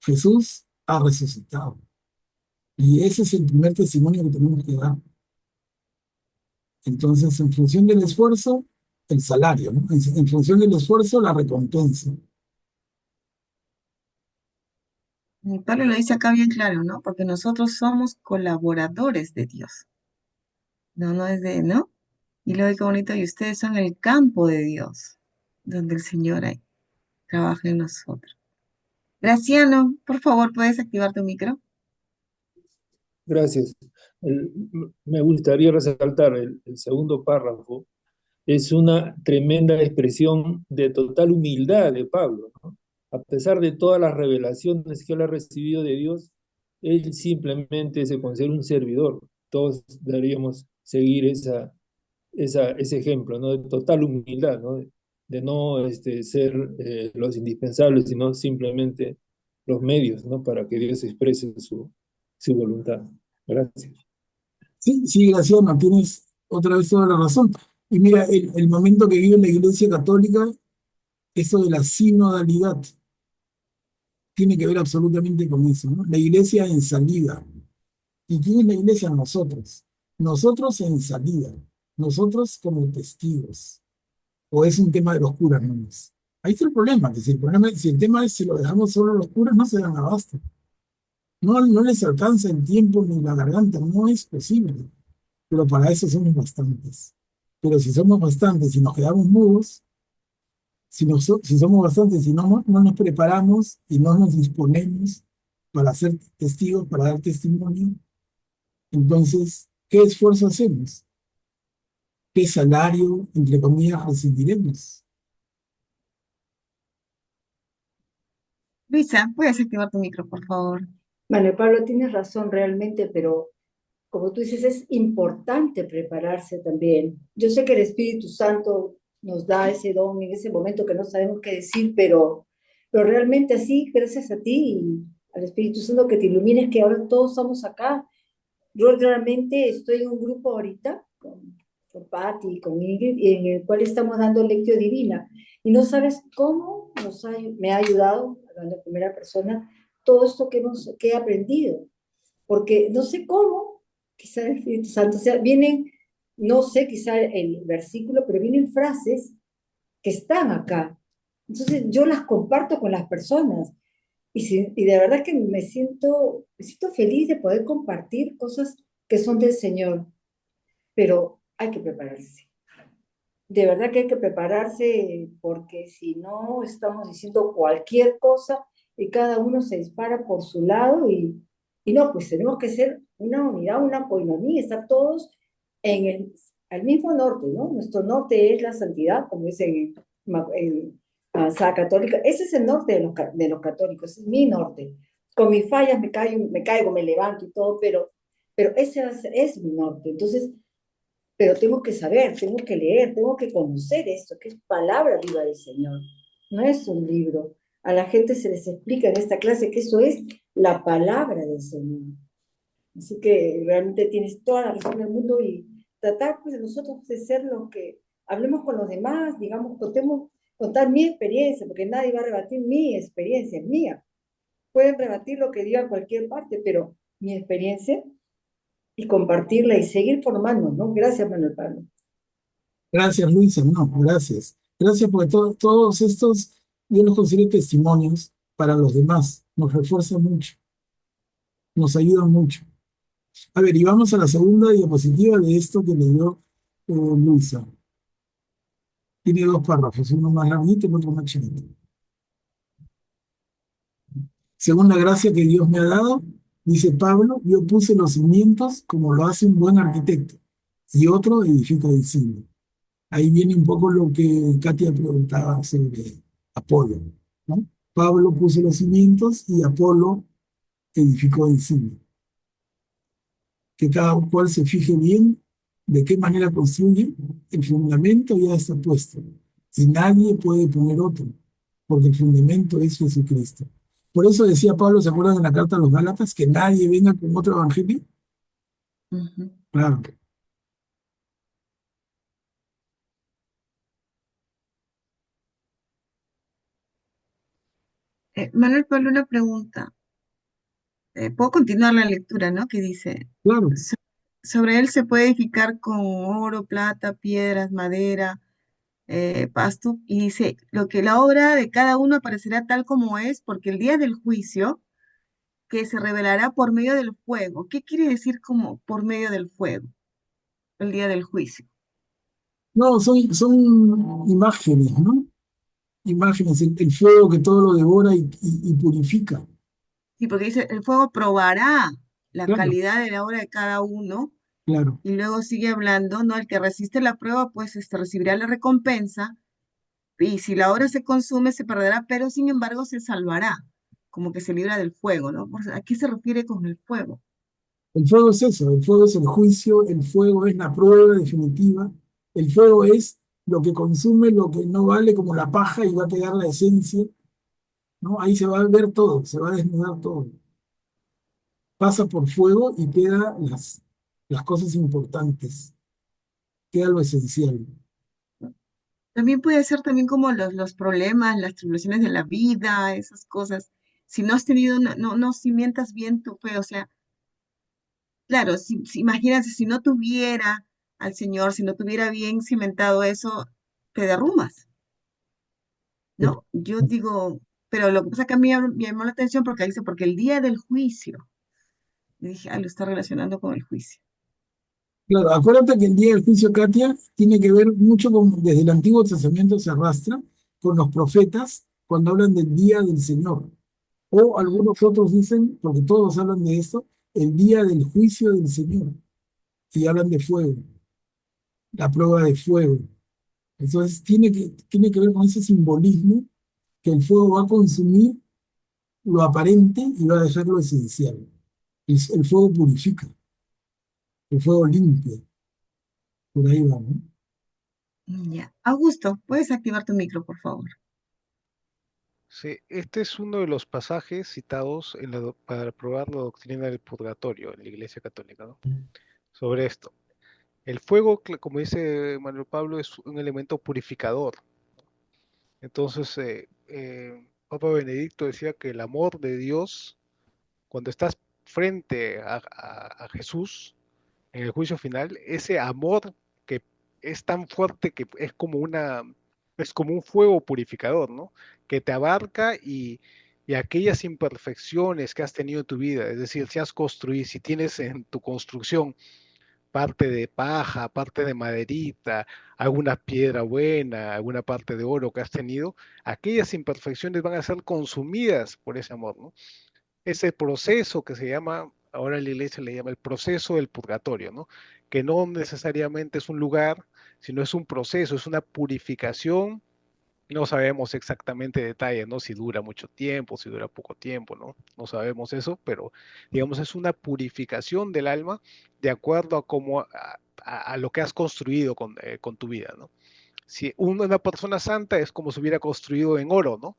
Jesús ha resucitado. Y ese es el primer testimonio que tenemos que dar. Entonces, en función del esfuerzo, el salario, ¿no? En función del esfuerzo, la recompensa. Y Pablo lo dice acá bien claro, ¿no? Porque nosotros somos colaboradores de Dios. No es de, ¿no? Y luego qué bonito, y ustedes son el campo de Dios, donde el Señor ahí trabaja en nosotros. Graciano, por favor, ¿puedes activar tu micro? Gracias. Me gustaría resaltar el segundo párrafo. Es una tremenda expresión de total humildad de Pablo, ¿no? A pesar de todas las revelaciones que él ha recibido de Dios, él simplemente se considera un servidor. Todos deberíamos seguir ese ejemplo, ¿no? De total humildad, ¿no? De no ser los indispensables, sino simplemente los medios, ¿no? Para que Dios exprese su voluntad. Gracias. Sí, sí, Graciano, tienes otra vez toda la razón. Y mira, el momento que vive la Iglesia Católica, eso de la sinodalidad, tiene que ver absolutamente con eso, ¿no? La Iglesia en salida. ¿Y quién es la Iglesia? Nosotros. Nosotros en salida. Nosotros como testigos. ¿O es un tema de los curas nomás? Ahí está el problema, que si el tema es si lo dejamos solo a los curas, no se dan abasto. No les alcanza el tiempo ni la garganta, no es posible. Pero para eso somos bastantes. Pero si somos bastantes y nos quedamos mudos, si somos bastantes y no nos preparamos y no nos disponemos para ser testigos, para dar testimonio, Entonces, ¿qué esfuerzo hacemos? ¿Qué salario, entre comillas, recibiremos? Luisa, puedes activar tu micro, por favor. Manuel Pablo, tienes razón realmente, pero como tú dices, es importante prepararse también. Yo sé que el Espíritu Santo nos da ese don en ese momento que no sabemos qué decir, pero realmente así, gracias a ti y al Espíritu Santo que te ilumines, que ahora todos estamos acá. Yo realmente estoy en un grupo ahorita con Patti y con Ingrid, en el cual estamos dando lectio divina. Y no sabes cómo me ha ayudado, hablando en primera persona, todo esto que he aprendido. Porque no sé cómo, quizá el Espíritu Santo, o sea, vienen, no sé quizá el versículo, pero vienen frases que están acá. Entonces yo las comparto con las personas. Y de verdad que me siento feliz de poder compartir cosas que son del Señor, pero hay que prepararse. De verdad que hay que prepararse porque si no estamos diciendo cualquier cosa y cada uno se dispara por su lado y no, pues tenemos que ser una unidad, una coinonía, estar todos en al mismo norte, ¿no? Nuestro norte es la santidad, como dice en Sala Católica. Ese es el norte de los católicos, es mi norte. Con mis fallas me caigo, me levanto y todo, pero ese es mi norte. Entonces, pero tengo que saber, tengo que leer, tengo que conocer esto, que es palabra viva del Señor. No es un libro. A la gente se les explica en esta clase que eso es la palabra del Señor. Así que realmente tienes toda la razón del mundo y tratar pues de nosotros de ser los que hablemos con los demás, digamos, contar mi experiencia, porque nadie va a rebatir mi experiencia, es mía. Pueden rebatir lo que diga cualquier parte, pero mi experiencia y compartirla y seguir formando, ¿no? Gracias, Manuel Pablo. Gracias, Luisa, no, gracias. Gracias porque todos estos, yo los considero testimonios para los demás, nos refuerzan mucho, nos ayudan mucho. A ver, y vamos a la segunda diapositiva de esto que leyó Luisa. Tiene dos párrafos, uno más larguito y otro más chiquito. Según la gracia que Dios me ha dado, dice Pablo, yo puse los cimientos como lo hace un buen arquitecto, y otro edifica encima. Ahí viene un poco lo que Katia preguntaba sobre Apolo, ¿no? Pablo puso los cimientos y Apolo edificó encima. Que cada cual se fije bien de qué manera construye, el fundamento ya está puesto y nadie puede poner otro, porque el fundamento es Jesucristo. Por eso decía Pablo, ¿se acuerdan en la carta a los Gálatas? Que nadie venga con otro evangelio. Ujú. Claro. Manuel Pablo, una pregunta. Puedo continuar la lectura, ¿no? Que dice, Claro, "So- sobre él se puede edificar con oro, plata, piedras, madera, pasto", y dice, lo que la obra de cada uno aparecerá tal como es, porque el día del juicio, que se revelará por medio del fuego. ¿Qué quiere decir como por medio del fuego? El día del juicio. no, son imágenes, ¿no? Imágenes, el fuego que todo lo devora y purifica. Sí, porque dice, el fuego probará la Claro, calidad de la obra de cada uno. claro. Y luego sigue hablando, ¿no? El que resiste la prueba, pues recibirá la recompensa. Y si la obra se consume, se perderá, pero sin embargo se salvará, como que se libra del fuego, ¿no? ¿A qué se refiere con el fuego? El fuego es eso, el fuego es el juicio, el fuego es la prueba definitiva, el fuego es lo que consume, lo que no vale como la paja y va a quedar la esencia, ¿no? Ahí se va a ver todo, se va a desnudar todo. Pasa por fuego y queda las cosas importantes, queda lo esencial. También puede ser también como los problemas, las tribulaciones de la vida, esas cosas. Si no has tenido, no cimientas bien tu fe, o sea, claro, imagínate, si no tuviera al Señor, si no tuviera bien cimentado eso, te derrumbas, ¿no? Yo digo, pero lo que pasa que a mí me llamó la atención porque dice, porque el día del juicio, y dije, lo está relacionando con el juicio. Claro, acuérdate que el día del juicio, Katia, tiene que ver mucho con, desde el Antiguo Testamento se arrastra, con los profetas, cuando hablan del día del Señor. O Ujú. algunos otros dicen, porque todos hablan de esto, el día del juicio del Señor. Y hablan de fuego, la prueba de fuego. Entonces tiene que ver con ese simbolismo que el fuego va a consumir lo aparente y va a dejar lo esencial. El fuego purifica, el fuego limpia. Por ahí va, ¿no? Ya. Augusto, ¿puedes activar tu micro, por favor? Sí, este es uno de los pasajes citados para probar la doctrina del purgatorio en la Iglesia Católica, ¿no? Sobre esto. El fuego, como dice Manuel Pablo, es un elemento purificador. Entonces, Papa Benedicto decía que el amor de Dios, cuando estás frente a Jesús en el juicio final, ese amor que es tan fuerte que es como un fuego purificador, ¿no? Que te abarca y aquellas imperfecciones que has tenido en tu vida, es decir, si has construido, si tienes en tu construcción parte de paja, parte de maderita, alguna piedra buena, alguna parte de oro que has tenido, aquellas imperfecciones van a ser consumidas por ese amor, ¿no? Ese proceso que se llama, ahora la iglesia le llama el proceso del purgatorio, ¿no? Que no necesariamente es un lugar, sino es un proceso, es una purificación. No sabemos exactamente detalles, ¿no? Si dura mucho tiempo, si dura poco tiempo, ¿no? No sabemos eso, pero digamos es una purificación del alma de acuerdo a cómo a lo que has construido con tu vida, ¿no? Si una persona santa es como si hubiera construido en oro, ¿no?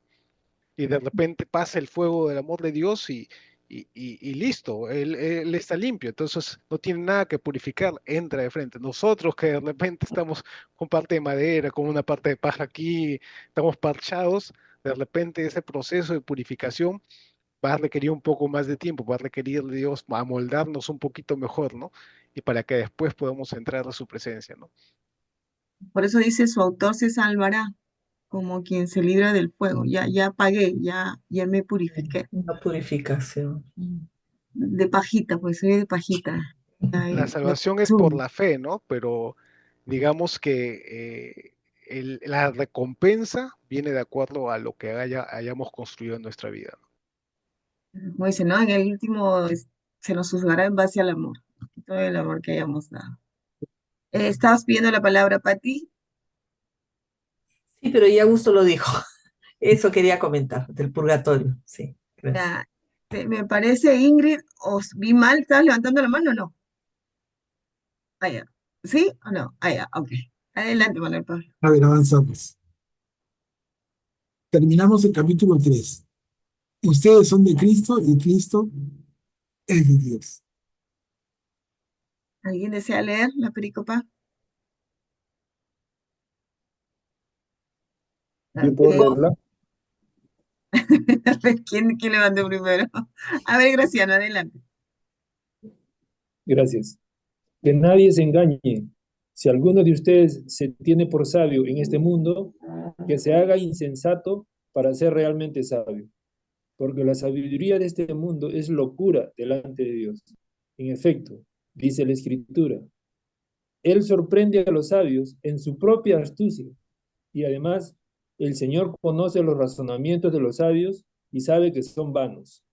Y de repente pasa el fuego del amor de Dios y listo, él está limpio, entonces no tiene nada que purificar, entra de frente. Nosotros que de repente estamos con parte de madera, con una parte de paja aquí, estamos parchados, de repente ese proceso de purificación va a requerir un poco más de tiempo, va a requerir de Dios amoldarnos un poquito mejor, ¿no? Y para que después podamos entrar a su presencia, ¿no? Por eso dice, su autor se salvará como quien se libra del fuego. Ya pagué, ya me purifiqué. Una purificación. De pajita, pues soy de pajita. Ya, La ya salvación es por consumo. la fe, ¿no? Pero digamos que la recompensa viene de acuerdo a lo que hayamos construido en nuestra vida, ¿no? Como dice, ¿no? En el último se nos juzgará en base al amor, todo el amor que hayamos dado. ¿Estabas pidiendo la palabra, Pati? Sí, pero ya Augusto lo dijo. Eso quería comentar, del purgatorio. Sí, gracias. Ya, me parece, Ingrid, os vi mal, ¿estabas levantando la mano o no? Ah, ya. ¿Sí o no? Ah, ya, ok. Adelante, Manuel Pablo. A ver, avanzamos. Terminamos el capítulo 3. Ustedes son de Cristo y Cristo es de Dios. ¿Alguien desea leer la pericopa? Yo puedo Ok. leerla. A ver, ¿quién levantó primero? A ver, Graciano, adelante. Gracias. Que nadie se engañe. Si alguno de ustedes se tiene por sabio en este mundo, que se haga insensato para ser realmente sabio. Porque la sabiduría de este mundo es locura delante de Dios. En efecto, dice la Escritura, Él sorprende a los sabios en su propia astucia. Y además, el Señor conoce los razonamientos de los sabios y sabe que son vanos.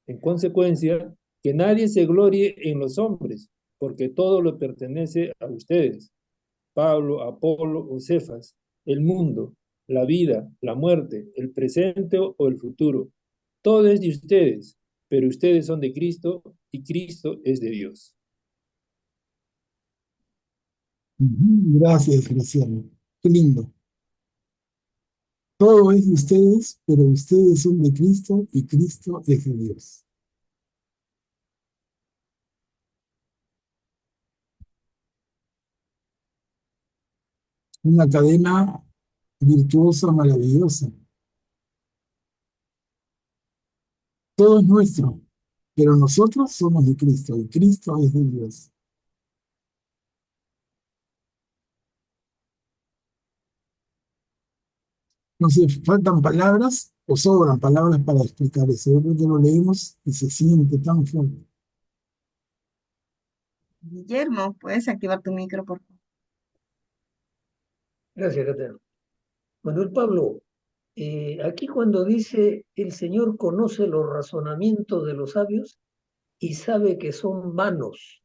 En consecuencia, que nadie se glorie en los hombres, porque todo le pertenece a ustedes. Pablo, Apolo o Cefas, el mundo, la vida, la muerte, el presente o el futuro. Todo es de ustedes, pero ustedes son de Cristo y Cristo es de Dios. Ujú. Gracias, Graciano. Qué lindo. Todo es de ustedes, pero ustedes son de Cristo y Cristo es de Dios. Una cadena virtuosa, maravillosa. Todo es nuestro, pero nosotros somos de Cristo y Cristo es de Dios. No sé, faltan palabras o sobran palabras para explicar eso. Yo creo que lo leemos y se siente tan fuerte. Guillermo, ¿puedes activar tu micro, por favor? Gracias, Catena. Manuel Pablo, aquí cuando dice el Señor conoce los razonamientos de los sabios, y sabe que son vanos.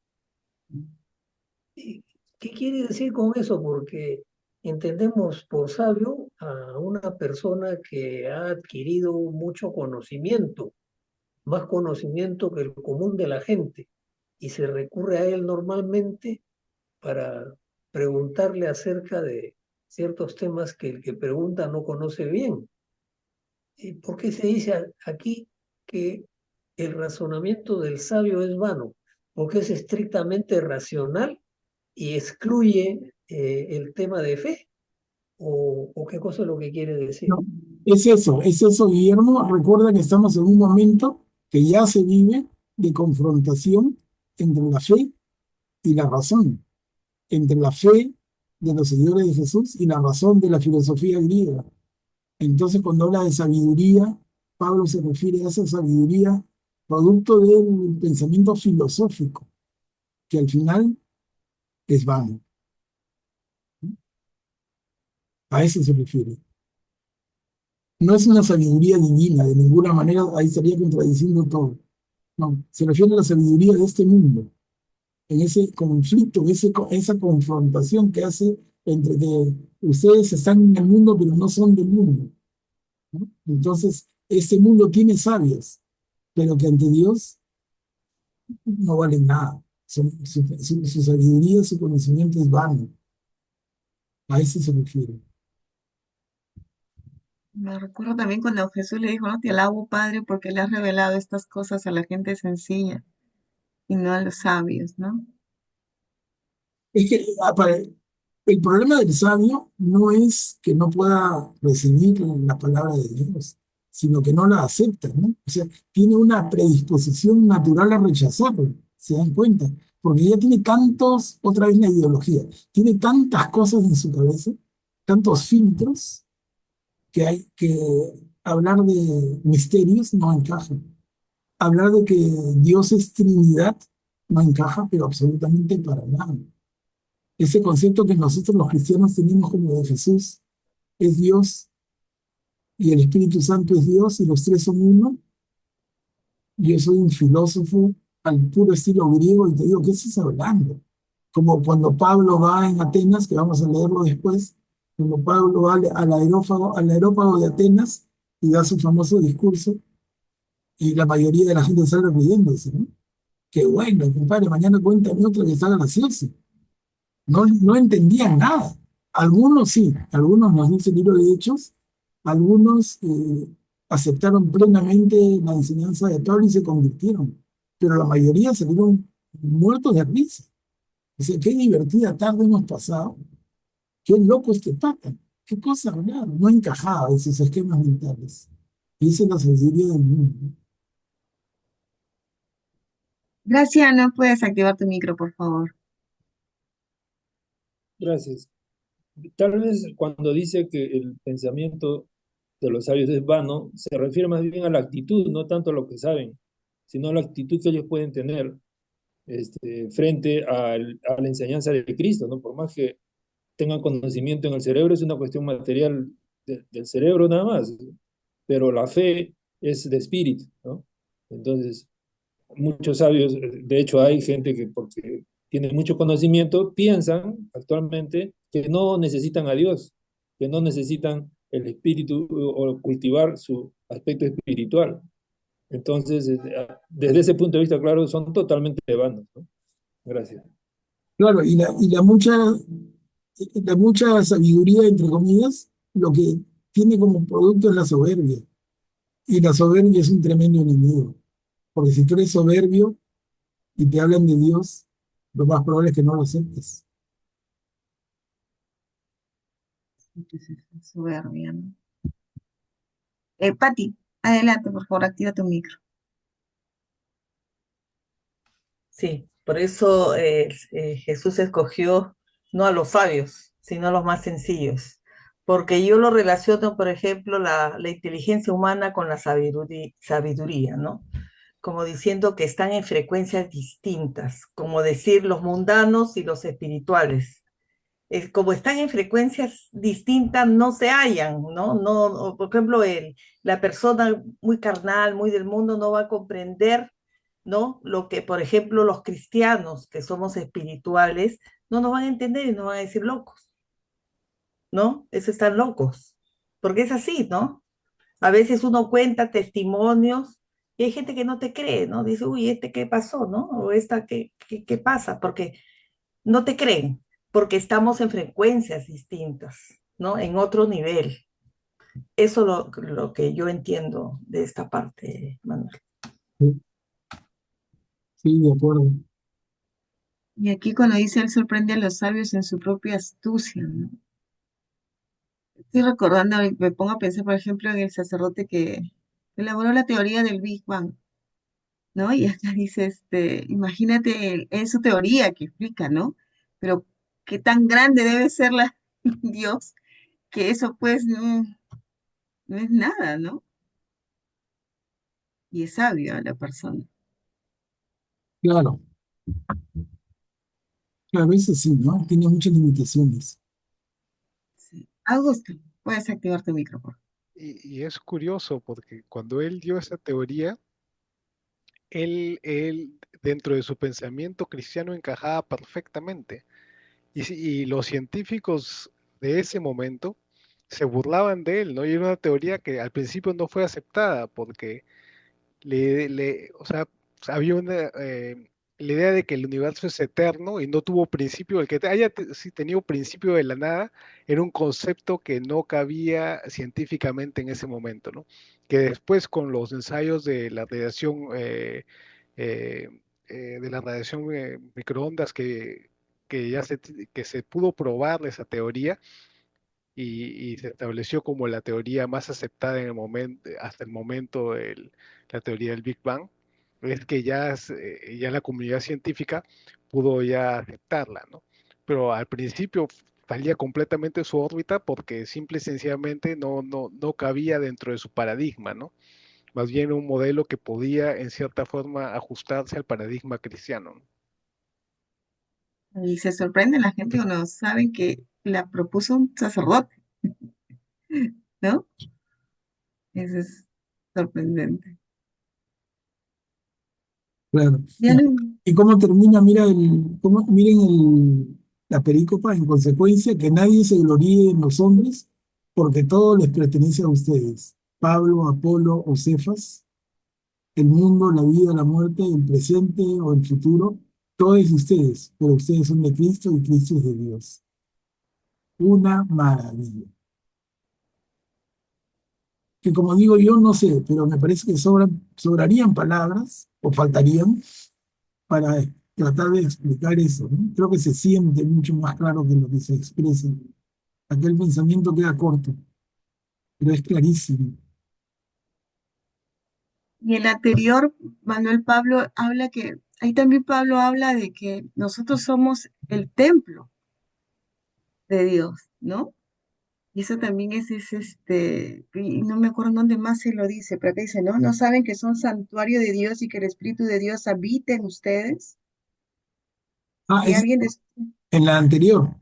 ¿Y qué quiere decir con eso? Porque entendemos por sabio a una persona que ha adquirido mucho conocimiento, más conocimiento que el común de la gente, y se recurre a él normalmente para preguntarle acerca de ciertos temas que el que pregunta no conoce bien. ¿Y por qué se dice aquí que el razonamiento del sabio es vano? Porque es estrictamente racional y excluye el tema de fe. ¿O qué cosa es lo que quiere decir? No, es eso, Guillermo. Recuerda que estamos en un momento que ya se vive de confrontación entre la fe y la razón, entre la fe de los seguidores de Jesús y la razón de la filosofía griega. Entonces, cuando habla de sabiduría, Pablo se refiere a esa sabiduría producto del pensamiento filosófico, que al final es vano. A eso se refiere. No es una sabiduría divina, de ninguna manera, ahí estaría contradiciendo todo. No, se refiere a la sabiduría de este mundo, en ese conflicto, esa confrontación que hace entre que ustedes están en el mundo, pero no son del mundo, ¿no? Entonces, este mundo tiene sabios, pero que ante Dios no valen nada. Su sabiduría, su conocimiento es vano. A eso se refiere. Me recuerdo también cuando Jesús le dijo, no te alabo, Padre, porque le has revelado estas cosas a la gente sencilla y no a los sabios, ¿no? Es que el problema del sabio no es que no pueda recibir la palabra de Dios, sino que no la acepta, ¿no? O sea, tiene una predisposición natural a rechazarla, ¿se dan cuenta? Porque ella tiene tantos, otra vez la ideología, tiene tantas cosas en su cabeza, tantos filtros, que hay que hablar de misterios no encaja. Hablar de que Dios es Trinidad no encaja, pero absolutamente para nada. Ese concepto que nosotros los cristianos tenemos como de Jesús es Dios y el Espíritu Santo es Dios y los tres son uno. Yo soy un filósofo al puro estilo griego y te digo, ¿qué estás hablando? Como cuando Pablo va en Atenas, que vamos a leerlo después, cuando Pablo va al aerópago de Atenas y da su famoso discurso y la mayoría de la gente sale riéndose, ¿no? Qué bueno, compadre, mañana cuéntame otra que está graciosa. No, no entendían nada. Algunos sí, algunos nos dice el libro de Hechos, algunos aceptaron plenamente la enseñanza de Pablo y se convirtieron, pero la mayoría salieron muertos de risa. O sea, qué divertida tarde hemos pasado, qué loco este pata, qué cosa rara, no encajaba en sus esquemas mentales. Y esa es la sabiduría del mundo. Graciano, puedes activar tu micro, por favor. Gracias. Tal vez cuando dice que el pensamiento de los sabios es vano, se refiere más bien a la actitud, no tanto a lo que saben, sino a la actitud que ellos pueden tener frente a la enseñanza de Cristo, ¿no? Por más que tengan conocimiento en el cerebro, es una cuestión material del cerebro nada más, pero la fe es de espíritu, ¿no? Entonces, muchos sabios, de hecho hay gente que porque tiene mucho conocimiento, piensan actualmente que no necesitan a Dios, que no necesitan el espíritu o cultivar su aspecto espiritual. Entonces, desde ese punto de vista, claro, son totalmente vanos, ¿no? Gracias. Claro, la mucha sabiduría, entre comillas, lo que tiene como producto es la soberbia. Y la soberbia es un tremendo enemigo. Porque si tú eres soberbio y te hablan de Dios, lo más probable es que no lo aceptes. Entonces, soberbia, ¿no? Pati, adelante, por favor, activa tu micro. Sí, por eso Jesús escogió no a los sabios, sino a los más sencillos. Porque yo lo relaciono, por ejemplo, la inteligencia humana con la sabiduría, ¿no? Como diciendo que están en frecuencias distintas, como decir los mundanos y los espirituales. Como están en frecuencias distintas, no se hallan, ¿no? No, por ejemplo, la persona muy carnal, muy del mundo, no va a comprender ¿no? Lo que, por ejemplo, los cristianos que somos espirituales no nos van a entender y nos van a decir locos, ¿no? Es estar locos, porque es así, ¿no? A veces uno cuenta testimonios y hay gente que no te cree, ¿no? Dice, uy, ¿este qué pasó, no? O esta, ¿qué pasa? Porque no te creen, porque estamos en frecuencias distintas, ¿no? En otro nivel. Eso lo que yo entiendo de esta parte, Manuel. Sí, sí, de acuerdo. Y aquí cuando dice, él sorprende a los sabios en su propia astucia, ¿no? Estoy recordando, y me pongo a pensar, por ejemplo, en el sacerdote que elaboró la teoría del Big Bang, ¿no? Y acá dice, imagínate en su teoría que explica, ¿no? Pero qué tan grande debe ser la Dios, que eso pues no es nada, ¿no? Y es sabio la persona. Claro, claro, eso sí, ¿no? Tiene muchas limitaciones. Sí. Augusto, puedes activar tu micrófono. Y es curioso porque cuando él dio esa teoría, él dentro de su pensamiento cristiano encajaba perfectamente. Y los científicos de ese momento se burlaban de él, ¿no? Y era una teoría que al principio no fue aceptada porque o sea, había la idea de que el universo es eterno y no tuvo principio. El que sí tenido principio de la nada era un concepto que no cabía científicamente en ese momento, ¿no? Que después con los ensayos de la radiación, eh, microondas que se pudo probar esa teoría y se estableció como la teoría más aceptada en el momento, hasta el momento, la teoría del Big Bang, es que ya la comunidad científica pudo ya aceptarla, ¿no? Pero al principio salía completamente de su órbita porque simple y sencillamente no cabía dentro de su paradigma, ¿no? Más bien un modelo que podía en cierta forma ajustarse al paradigma cristiano, ¿no? Y se sorprende la gente cuando saben que la propuso un sacerdote, ¿no? Eso es sorprendente. Claro. Ya no, ¿Y cómo termina? Mira miren la perícopa, en consecuencia, que nadie se gloríe en los hombres, porque todo les pertenece a ustedes. Pablo, Apolo o Cefas, el mundo, la vida, la muerte, el presente o el futuro, todo es de ustedes, pero ustedes son de Cristo y Cristo es de Dios. Una maravilla. Que como digo yo, no sé, pero me parece que sobrarían palabras o faltarían para tratar de explicar eso, ¿no? Creo que se siente mucho más claro que lo que se expresa. Aquel pensamiento queda corto, pero es clarísimo. y el anterior, Manuel Pablo habla ahí también Pablo habla de que nosotros somos el templo de Dios, ¿no? Y eso también y no me acuerdo dónde más se lo dice, pero acá dice, ¿no? ¿No saben que son santuario de Dios y que el Espíritu de Dios habita en ustedes? Ah, Si es alguien, en la anterior.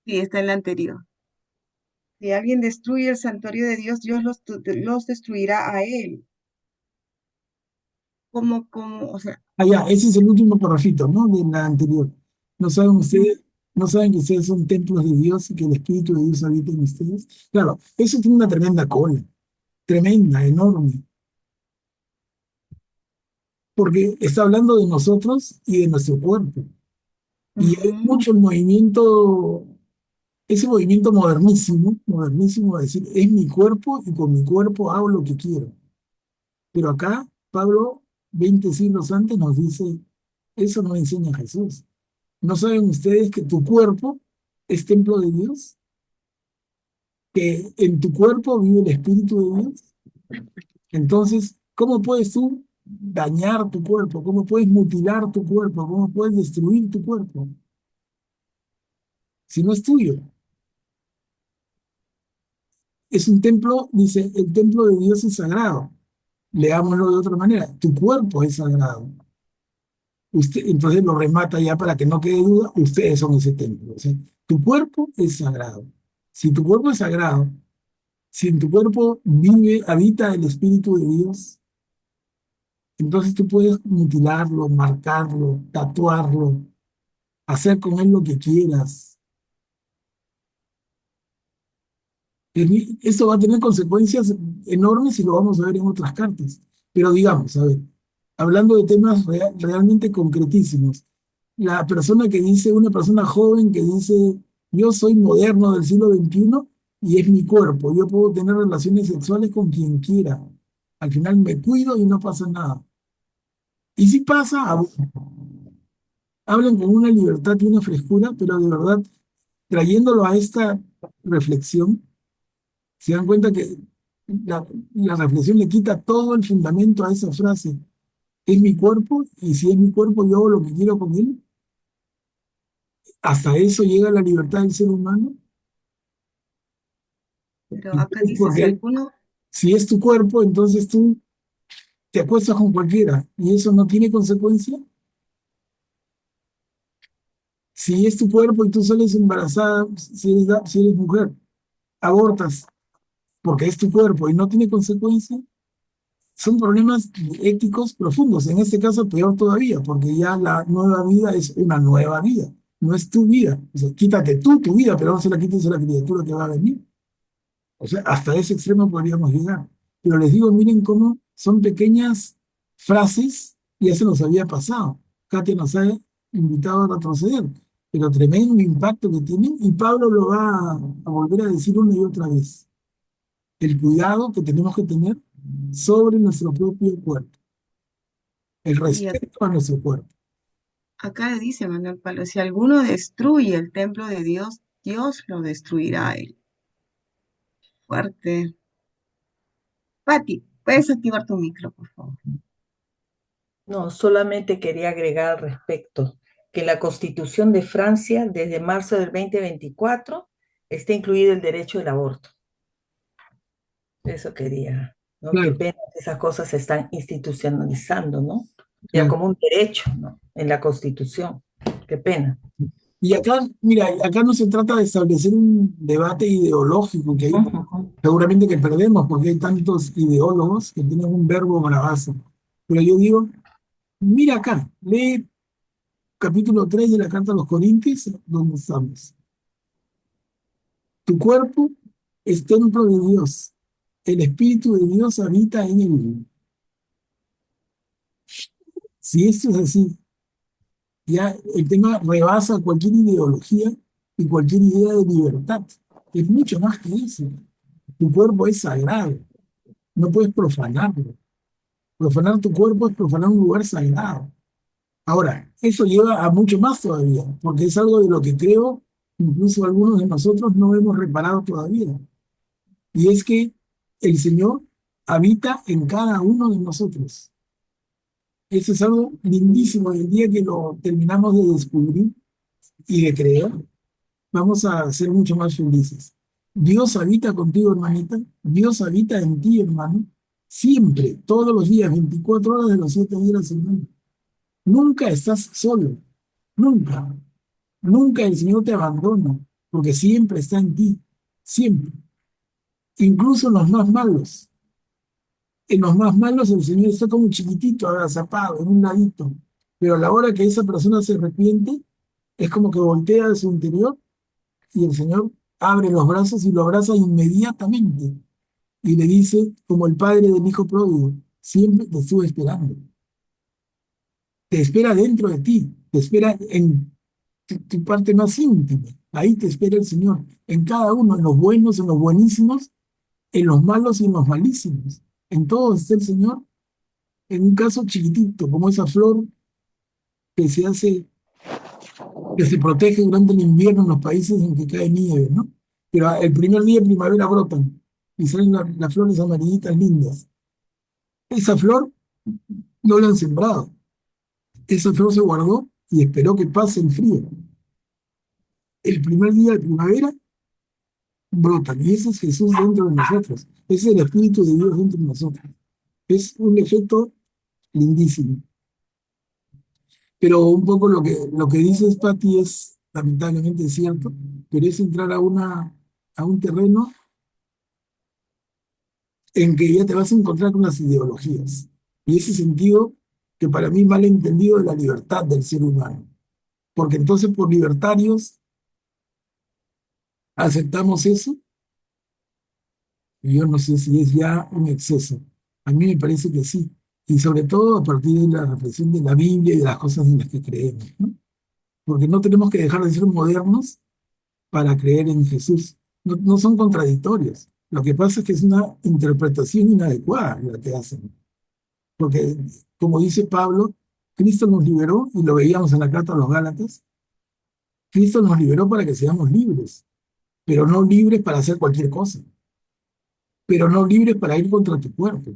sí, está en la anterior. Si alguien destruye el santuario de Dios, Dios los destruirá a él. O sea, Ah, ya, ese es el último parrafito, ¿no? De la anterior. ¿No saben ustedes, no saben que ustedes son templos de Dios y que el Espíritu de Dios habita en ustedes? Claro, eso tiene una tremenda cola, tremenda, enorme, porque está hablando de nosotros y de nuestro cuerpo. Y hay ujú. mucho el movimiento, ese movimiento modernísimo, modernísimo de decir, es mi cuerpo y con mi cuerpo hago lo que quiero. Pero acá, Pablo, 20 siglos antes, nos dice, eso no enseña Jesús. ¿No saben ustedes que tu cuerpo es templo de Dios? Que en tu cuerpo vive el Espíritu de Dios. Entonces, ¿cómo puedes tú dañar tu cuerpo? ¿Cómo puedes mutilar tu cuerpo? ¿Cómo puedes destruir tu cuerpo si no es tuyo? Es un templo, dice, el templo de Dios es sagrado. Leámoslo de otra manera, tu cuerpo es sagrado. Entonces lo remata ya para que no quede duda, ustedes son ese templo. O sea, tu cuerpo es sagrado. Si tu cuerpo es sagrado, si en tu cuerpo habita el Espíritu de Dios, Entonces tú puedes mutilarlo, marcarlo, tatuarlo, hacer con él lo que quieras. Esto va a tener consecuencias enormes y lo vamos a ver en otras cartas. Pero digamos, a ver, hablando de temas realmente concretísimos, la persona que dice, una persona joven que dice, yo soy moderno del siglo XXI y es mi cuerpo, yo puedo tener relaciones sexuales con quien quiera. Al final me cuido y no pasa nada. Y si pasa, hablan con una libertad y una frescura, pero de verdad, trayéndolo a esta reflexión, se dan cuenta que la, la reflexión le quita todo el fundamento a esa frase. Es mi cuerpo y si es mi cuerpo yo hago lo que quiero con él. Hasta eso llega la libertad del ser humano. Pero acá Entonces, dice, si porque alguno, si es tu cuerpo, entonces tú te acuestas con cualquiera y eso no tiene consecuencia. Si es tu cuerpo y tú sales embarazada, si eres mujer, abortas porque es tu cuerpo y no tiene consecuencia, son problemas éticos profundos. En este caso, peor todavía, porque ya la nueva vida es una nueva vida, no es tu vida. O sea, quítate tú tu vida, pero no se la quites a la criatura que va a venir. O sea, hasta ese extremo podríamos llegar. Pero les digo, miren cómo son pequeñas frases, ya se nos había pasado. Katia nos ha invitado a retroceder, pero tremendo impacto que tienen, y Pablo lo va a volver a decir una y otra vez. El cuidado que tenemos que tener sobre nuestro propio cuerpo, el y respeto a nuestro cuerpo. acá le dice Manuel Pablo, si alguno destruye el templo de Dios, Dios lo destruirá a él. Fuerte. Pati, puedes activar tu micro, por favor. No, solamente quería agregar al respecto que la Constitución de Francia, desde marzo del 2024, está incluido el derecho del aborto. Eso quería, ¿no? Qué Claro, pena que esas cosas se están institucionalizando, ¿no? Ya claro. como un derecho, ¿no? En la Constitución. Qué pena. Y acá, mira, acá no se trata de establecer un debate ideológico que hay, Ujú. seguramente que perdemos porque hay tantos ideólogos que tienen un verbo bravazo. Pero yo digo, mira acá, lee capítulo 3 de la Carta a los Corintios, donde estamos. Tu cuerpo es templo de Dios. El Espíritu de Dios habita en él. Si esto es así, ya el tema rebasa cualquier ideología y cualquier idea de libertad. Es mucho más que eso. Tu cuerpo es sagrado, no puedes profanarlo. Profanar tu cuerpo es profanar un lugar sagrado. Ahora, eso lleva a mucho más todavía, porque es algo de lo que creo, incluso algunos de nosotros no hemos reparado todavía. Y es que el Señor habita en cada uno de nosotros. Eso es algo lindísimo. El día que lo terminamos de descubrir y de creer, vamos a ser mucho más felices. Dios habita contigo, hermanita. Dios habita en ti, hermano. Siempre, todos los días, 24 horas de los 7 días de la semana. Nunca estás solo. Nunca. Nunca el Señor te abandona, porque siempre está en ti. Siempre. Incluso en los más malos. En los más malos el Señor está como chiquitito, agazapado, en un ladito. Pero a la hora que esa persona se arrepiente, es como que voltea de su interior y el Señor abre los brazos y lo abraza inmediatamente. Y le dice, como el padre del hijo pródigo, siempre te estuve esperando. Te espera dentro de ti, te espera en tu parte más íntima. Ahí te espera el Señor, en cada uno, en los buenos, en los buenísimos, en los malos y en los malísimos. En todos está el Señor, en un caso chiquitito, como esa flor que se hace, que se protege durante el invierno en los países en que cae nieve, ¿no? Pero el primer día de primavera brotan y salen las flores amarillitas lindas. Esa flor no la han sembrado. Esa flor se guardó y esperó que pase el frío. El primer día de primavera brotan y ese es Jesús dentro de nosotros. Ese es el Espíritu de Dios dentro de nosotros. Es un efecto lindísimo. Pero un poco lo que dices, Pati, es lamentablemente cierto, pero es entrar a un terreno en que ya te vas a encontrar con las ideologías. Y ese sentido que para mí mal entendido de la libertad del ser humano. Porque entonces por libertarios aceptamos eso, y yo no sé si es ya un exceso. A mí me parece que sí. Y sobre todo a partir de la reflexión de la Biblia y de las cosas en las que creemos, ¿no? Porque no tenemos que dejar de ser modernos para creer en Jesús. No, no son contradictorios. Lo que pasa es que es una interpretación inadecuada la que hacen. Porque, como dice Pablo, Cristo nos liberó, y lo veíamos en la carta a los Gálatas, Cristo nos liberó para que seamos libres, pero no libres para hacer cualquier cosa, pero no libres para ir contra tu cuerpo,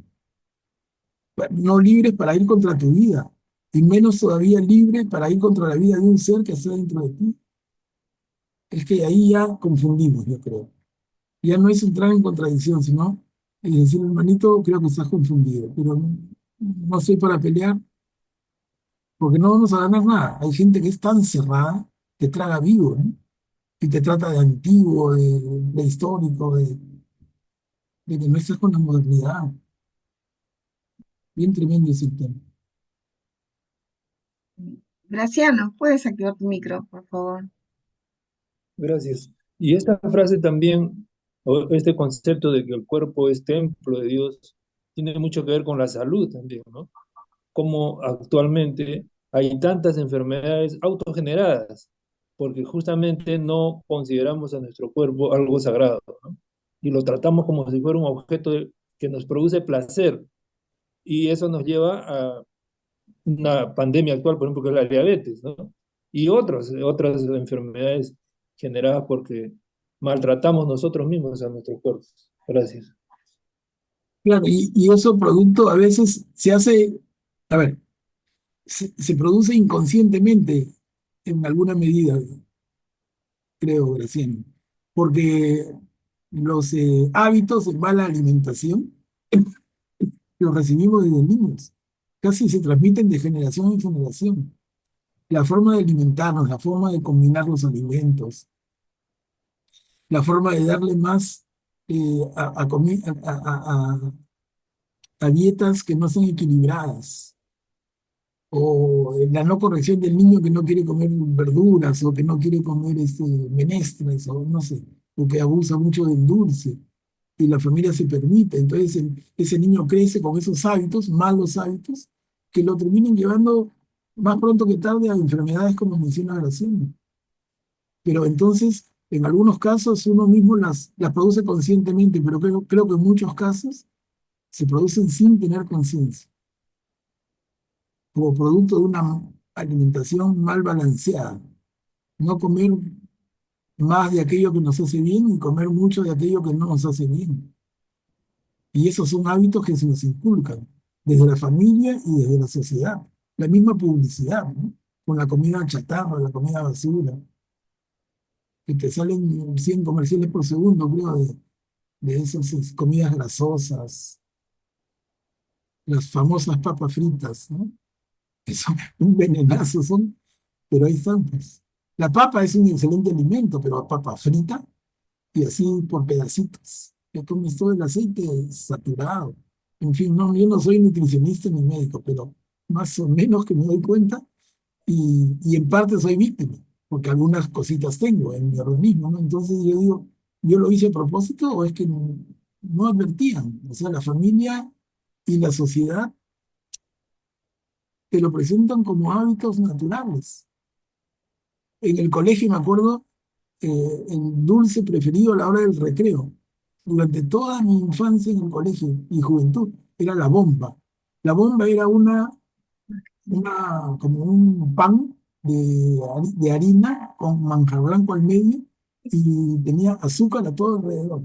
no libres para ir contra tu vida, y menos todavía libres para ir contra la vida de un ser que está dentro de ti. Es que ahí ya confundimos, yo creo. Ya no es entrar en contradicción, sino decir, hermanito, creo que estás confundido, pero no, no estoy para pelear, porque no vamos a ganar nada. Hay gente que es tan cerrada que traga vivo, ¿no? Y te trata de antiguo, de histórico, de que no estás con la modernidad. Bien tremendo ese tema. Graciano, puedes activar tu micro, por favor. Gracias. Y esta frase también, o este concepto de que el cuerpo es templo de Dios, tiene mucho que ver con la salud también, ¿no? Como actualmente hay tantas enfermedades autogeneradas, porque justamente no consideramos a nuestro cuerpo algo sagrado, ¿no? Y lo tratamos como si fuera un objeto que nos produce placer, y eso nos lleva a una pandemia actual, por ejemplo, que es la diabetes, ¿no? Y otras enfermedades generadas porque maltratamos nosotros mismos a nuestros cuerpos. Gracias. Claro, y eso producto a veces se hace, a ver, se produce inconscientemente en alguna medida, creo, Graciano, porque los hábitos de mala alimentación los recibimos desde niños, casi se transmiten de generación en generación. La forma de alimentarnos, la forma de combinar los alimentos, la forma de darle más a dietas que no son equilibradas, o la no corrección del niño que no quiere comer verduras, o que no quiere comer menestras, o no sé, o que abusa mucho del dulce, y la familia se permite. Entonces ese niño crece con esos hábitos, malos hábitos, que lo terminan llevando más pronto que tarde a enfermedades como menciona Graciela. Pero entonces, en algunos casos, uno mismo las produce conscientemente, pero creo que en muchos casos se producen sin tener conciencia, como producto de una alimentación mal balanceada. No comer más de aquello que nos hace bien y comer mucho de aquello que no nos hace bien. Y esos son hábitos que se nos inculcan desde la familia y desde la sociedad. La misma publicidad, ¿no? Con la comida chatarra, la comida basura, que te salen 100 comerciales por segundo, creo, de esas comidas grasosas, las famosas papas fritas, ¿no? Que son un venenazo, son, pero ahí están, pues. La papa es un excelente alimento, pero papa frita y así por pedacitos. Le comes todo el aceite saturado. En fin, no, yo no soy nutricionista ni médico, pero más o menos que me doy cuenta y en parte soy víctima, porque algunas cositas tengo en mi organismo, ¿no? Entonces yo digo, ¿yo lo hice a propósito o es que no advertían? O sea, la familia y la sociedad te lo presentan como hábitos naturales. En el colegio me acuerdo el dulce preferido a la hora del recreo. Durante toda mi infancia en el colegio y juventud era la bomba. La bomba era como un pan de harina con manjar blanco al medio y tenía azúcar a todo alrededor.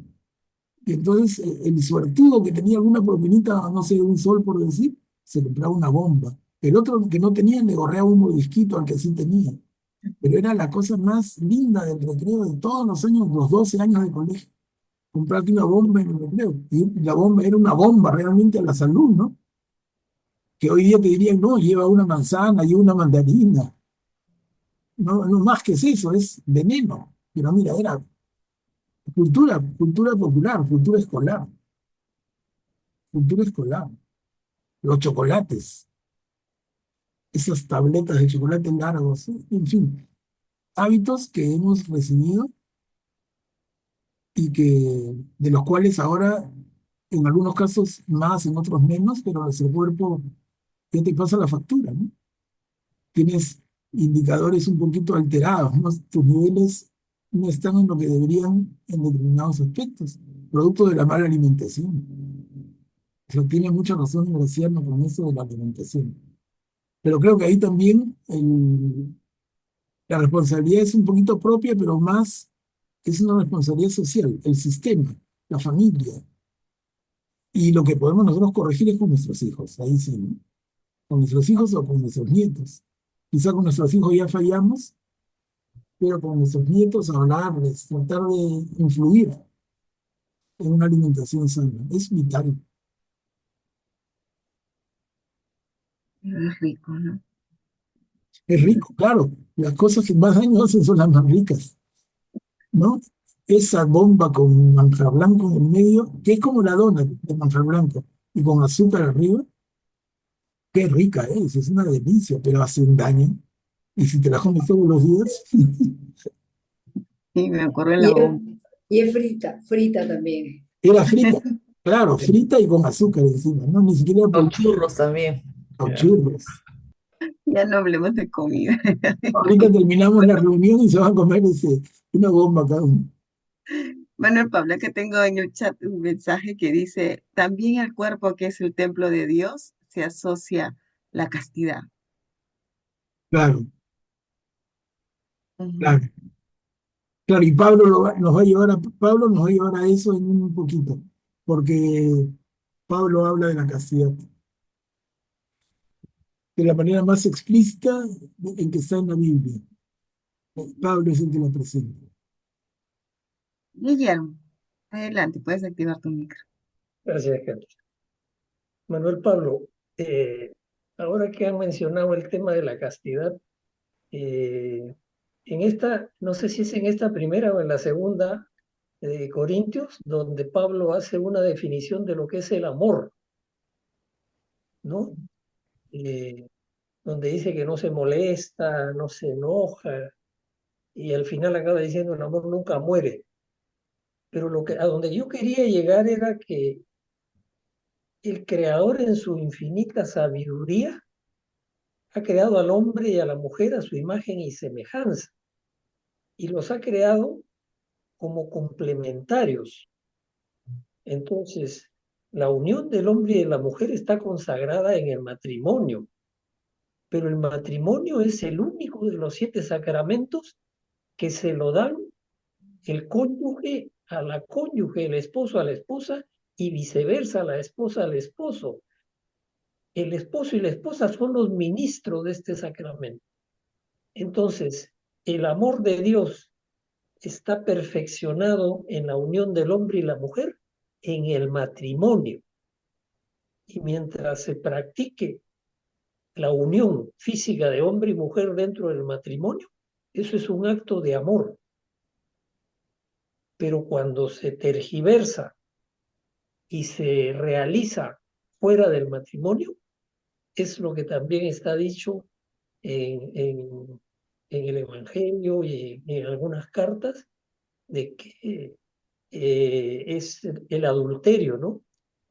Y entonces el suertudo que tenía alguna propinita, no sé, un sol por decir, se compraba una bomba. El otro que no tenía le gorreaba un mordisquito al que sí tenía. Pero era la cosa más linda del recreo de todos los años, los 12 años de colegio. Comprarte una bomba en el recreo. Y la bomba era una bomba realmente a la salud, ¿no? Que hoy día te dirían, no, lleva una manzana y una mandarina. No, no más que es eso, es veneno. Pero mira, era cultura popular, cultura escolar. los chocolates, esas tabletas de chocolate largos, en fin, hábitos que hemos recibido y que de los cuales ahora, en algunos casos más, en otros menos, pero nuestro cuerpo ya te pasa la factura, ¿no? Tienes indicadores un poquito alterados, ¿no? Tus niveles no están en lo que deberían en determinados aspectos, producto de la mala alimentación. O sea, tiene mucha razón Graciano con eso de la alimentación. Pero creo que ahí también la responsabilidad es un poquito propia, pero más es una responsabilidad social, el sistema, la familia. Y lo que podemos nosotros corregir es con nuestros hijos, ahí sí, ¿no? Con nuestros hijos o con nuestros nietos. Quizá con nuestros hijos ya fallamos, pero con nuestros nietos hablarles, tratar de influir en una alimentación sana. Es vital. Es rico, ¿no? Es rico, claro. Las cosas que más daño hacen son las más ricas, ¿no? Esa bomba con manjar blanco en el medio, que es como la dona de manjar blanco, y con azúcar arriba, qué rica es una delicia, pero hace un daño. Y si te la comes todos los días, Sí, me acuerdo en la Y es, bomba. y es frita, frita también. era frita, claro, frita y con azúcar encima, ¿no? Ni siquiera Los por churros también. los churros. Ya no hablemos de comida. Ahorita terminamos la reunión y se van a comer una bomba cada uno. Manuel Pablo, que tengo en el chat un mensaje que dice, también el cuerpo que es el templo de Dios se asocia la castidad. Claro, Ujú. claro. Claro, y Pablo nos va a llevar Pablo nos va a llevar a eso en un poquito, porque Pablo habla de la castidad de la manera más explícita en que está en la Biblia. Pablo es el que la presenta. Guillermo, adelante, puedes activar tu micro. Gracias, Carlos. Manuel Pablo, eh, ahora que han mencionado el tema de la castidad, en esta, no sé si es en esta primera o en la segunda de Corintios, donde Pablo hace una definición de lo que es el amor, ¿no? Eh, donde dice que no se molesta, no se enoja, y al final acaba diciendo el amor nunca muere. Pero a donde yo quería llegar era que el Creador en su infinita sabiduría ha creado al hombre y a la mujer a su imagen y semejanza, y los ha creado como complementarios. Entonces, la unión del hombre y de la mujer está consagrada en el matrimonio, pero el matrimonio es el único de los 7 sacramentos que se lo dan el cónyuge a la cónyuge, el esposo a la esposa y viceversa, la esposa al esposo. El esposo y la esposa son los ministros de este sacramento. Entonces, el amor de Dios está perfeccionado en la unión del hombre y la mujer en el matrimonio. Y mientras se practique la unión física de hombre y mujer dentro del matrimonio, eso es un acto de amor. Pero cuando se tergiversa y se realiza fuera del matrimonio, es lo que también está dicho en el Evangelio y en algunas cartas, de que es el adulterio, ¿no?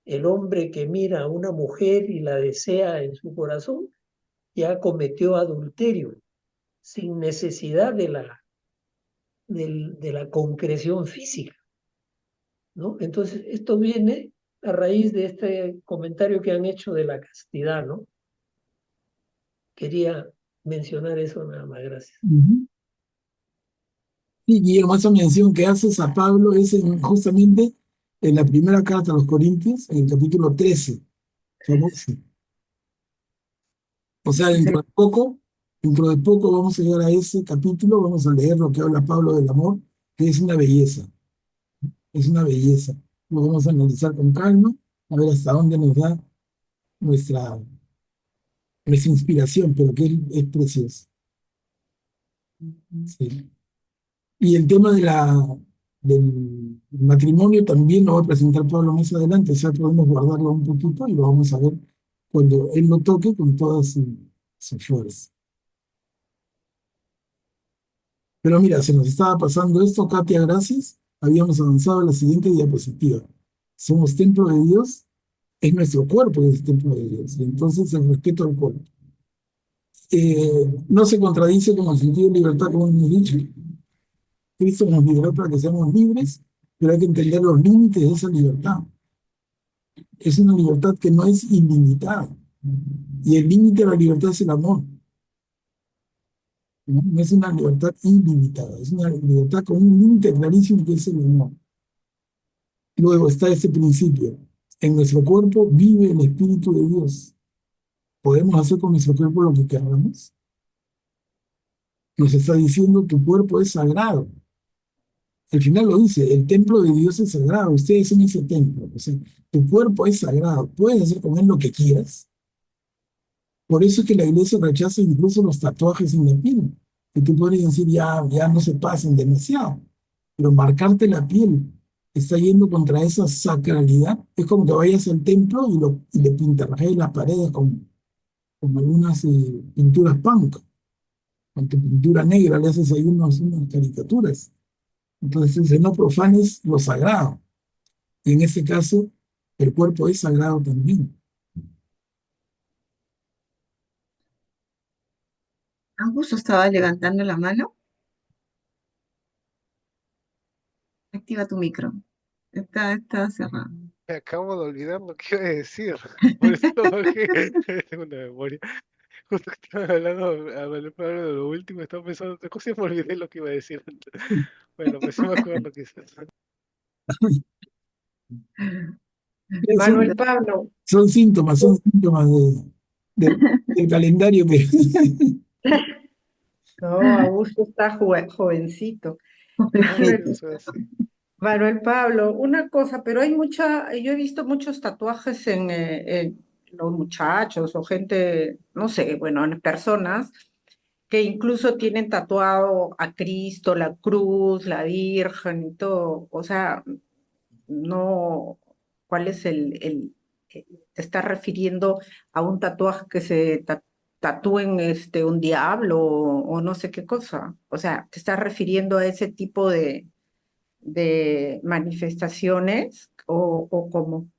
El hombre que mira a una mujer y la desea en su corazón, ya cometió adulterio, sin necesidad de la concreción física, ¿no? Entonces, esto viene a raíz de este comentario que han hecho de la castidad, ¿no? Quería mencionar eso nada más, gracias. Ujú. Sí, Guillermo, esa mención que haces a Pablo es justamente en la primera carta a los Corintios, en el capítulo 13, famoso. O sea, dentro de poco vamos a llegar a ese capítulo, vamos a leer lo que habla Pablo del amor, que es una belleza. Lo vamos a analizar con calma, a ver hasta dónde nos da nuestra, nuestra inspiración, pero que es precioso. Ujú. Sí. Y el tema del matrimonio también lo va a presentar Pablo más adelante, o sea, podemos guardarlo un poquito y lo vamos a ver cuando Él lo toque con toda su fuerza. Pero mira, se nos estaba pasando esto, Katia, gracias. Habíamos avanzado a la siguiente diapositiva. Somos templo de Dios, es nuestro cuerpo que es el templo de Dios. Y entonces el respeto al cuerpo. No se contradice con el sentido de libertad, como hemos dicho. Cristo nos liberó para que seamos libres, pero hay que entender los límites de esa libertad. Es una libertad que no es ilimitada. Y el límite de la libertad es el amor. ¿No? No es una libertad ilimitada, es una libertad con un límite clarísimo que es el amor. Luego está ese principio. En nuestro cuerpo vive el Espíritu de Dios. ¿Podemos hacer con nuestro cuerpo lo que queramos? Nos está diciendo, tu cuerpo es sagrado. Al final lo dice, el templo de Dios es sagrado, ustedes son ese templo. O sea, tu cuerpo es sagrado, puedes hacer con él lo que quieras. Por eso es que la iglesia rechaza incluso los tatuajes en la piel. Que tú puedes decir, ya no se pasen demasiado. Pero marcarte la piel está yendo contra esa sacralidad. Es como que vayas al templo y le pintarás las paredes con algunas pinturas punk. Con tu pintura negra le haces ahí unas caricaturas. Entonces dice, no profanes lo sagrado. Y en ese caso, el cuerpo es sagrado también. Augusto estaba levantando la mano. Activa tu micro. Está cerrado. Me acabo de olvidar lo que iba a decir. Por eso porque tengo una memoria. Justo que estaba hablando de lo último, estaba pensando en otra cosa y me olvidé lo que iba a decir antes. Bueno, pues sí me acuerdo lo que hice. Manuel Pablo, Son síntomas del calendario que... no, Augusto está jovencito. No, Manuel, yo soy así. Manuel Pablo, una cosa, pero hay yo he visto muchos tatuajes en los muchachos o gente, no sé, bueno, en personas que incluso tienen tatuado a Cristo, la cruz, la Virgen y todo. O sea, no, ¿cuál es te estás refiriendo a un tatuaje que se tatúen un diablo o no sé qué cosa? O sea, ¿te estás refiriendo a ese tipo de manifestaciones o cómo?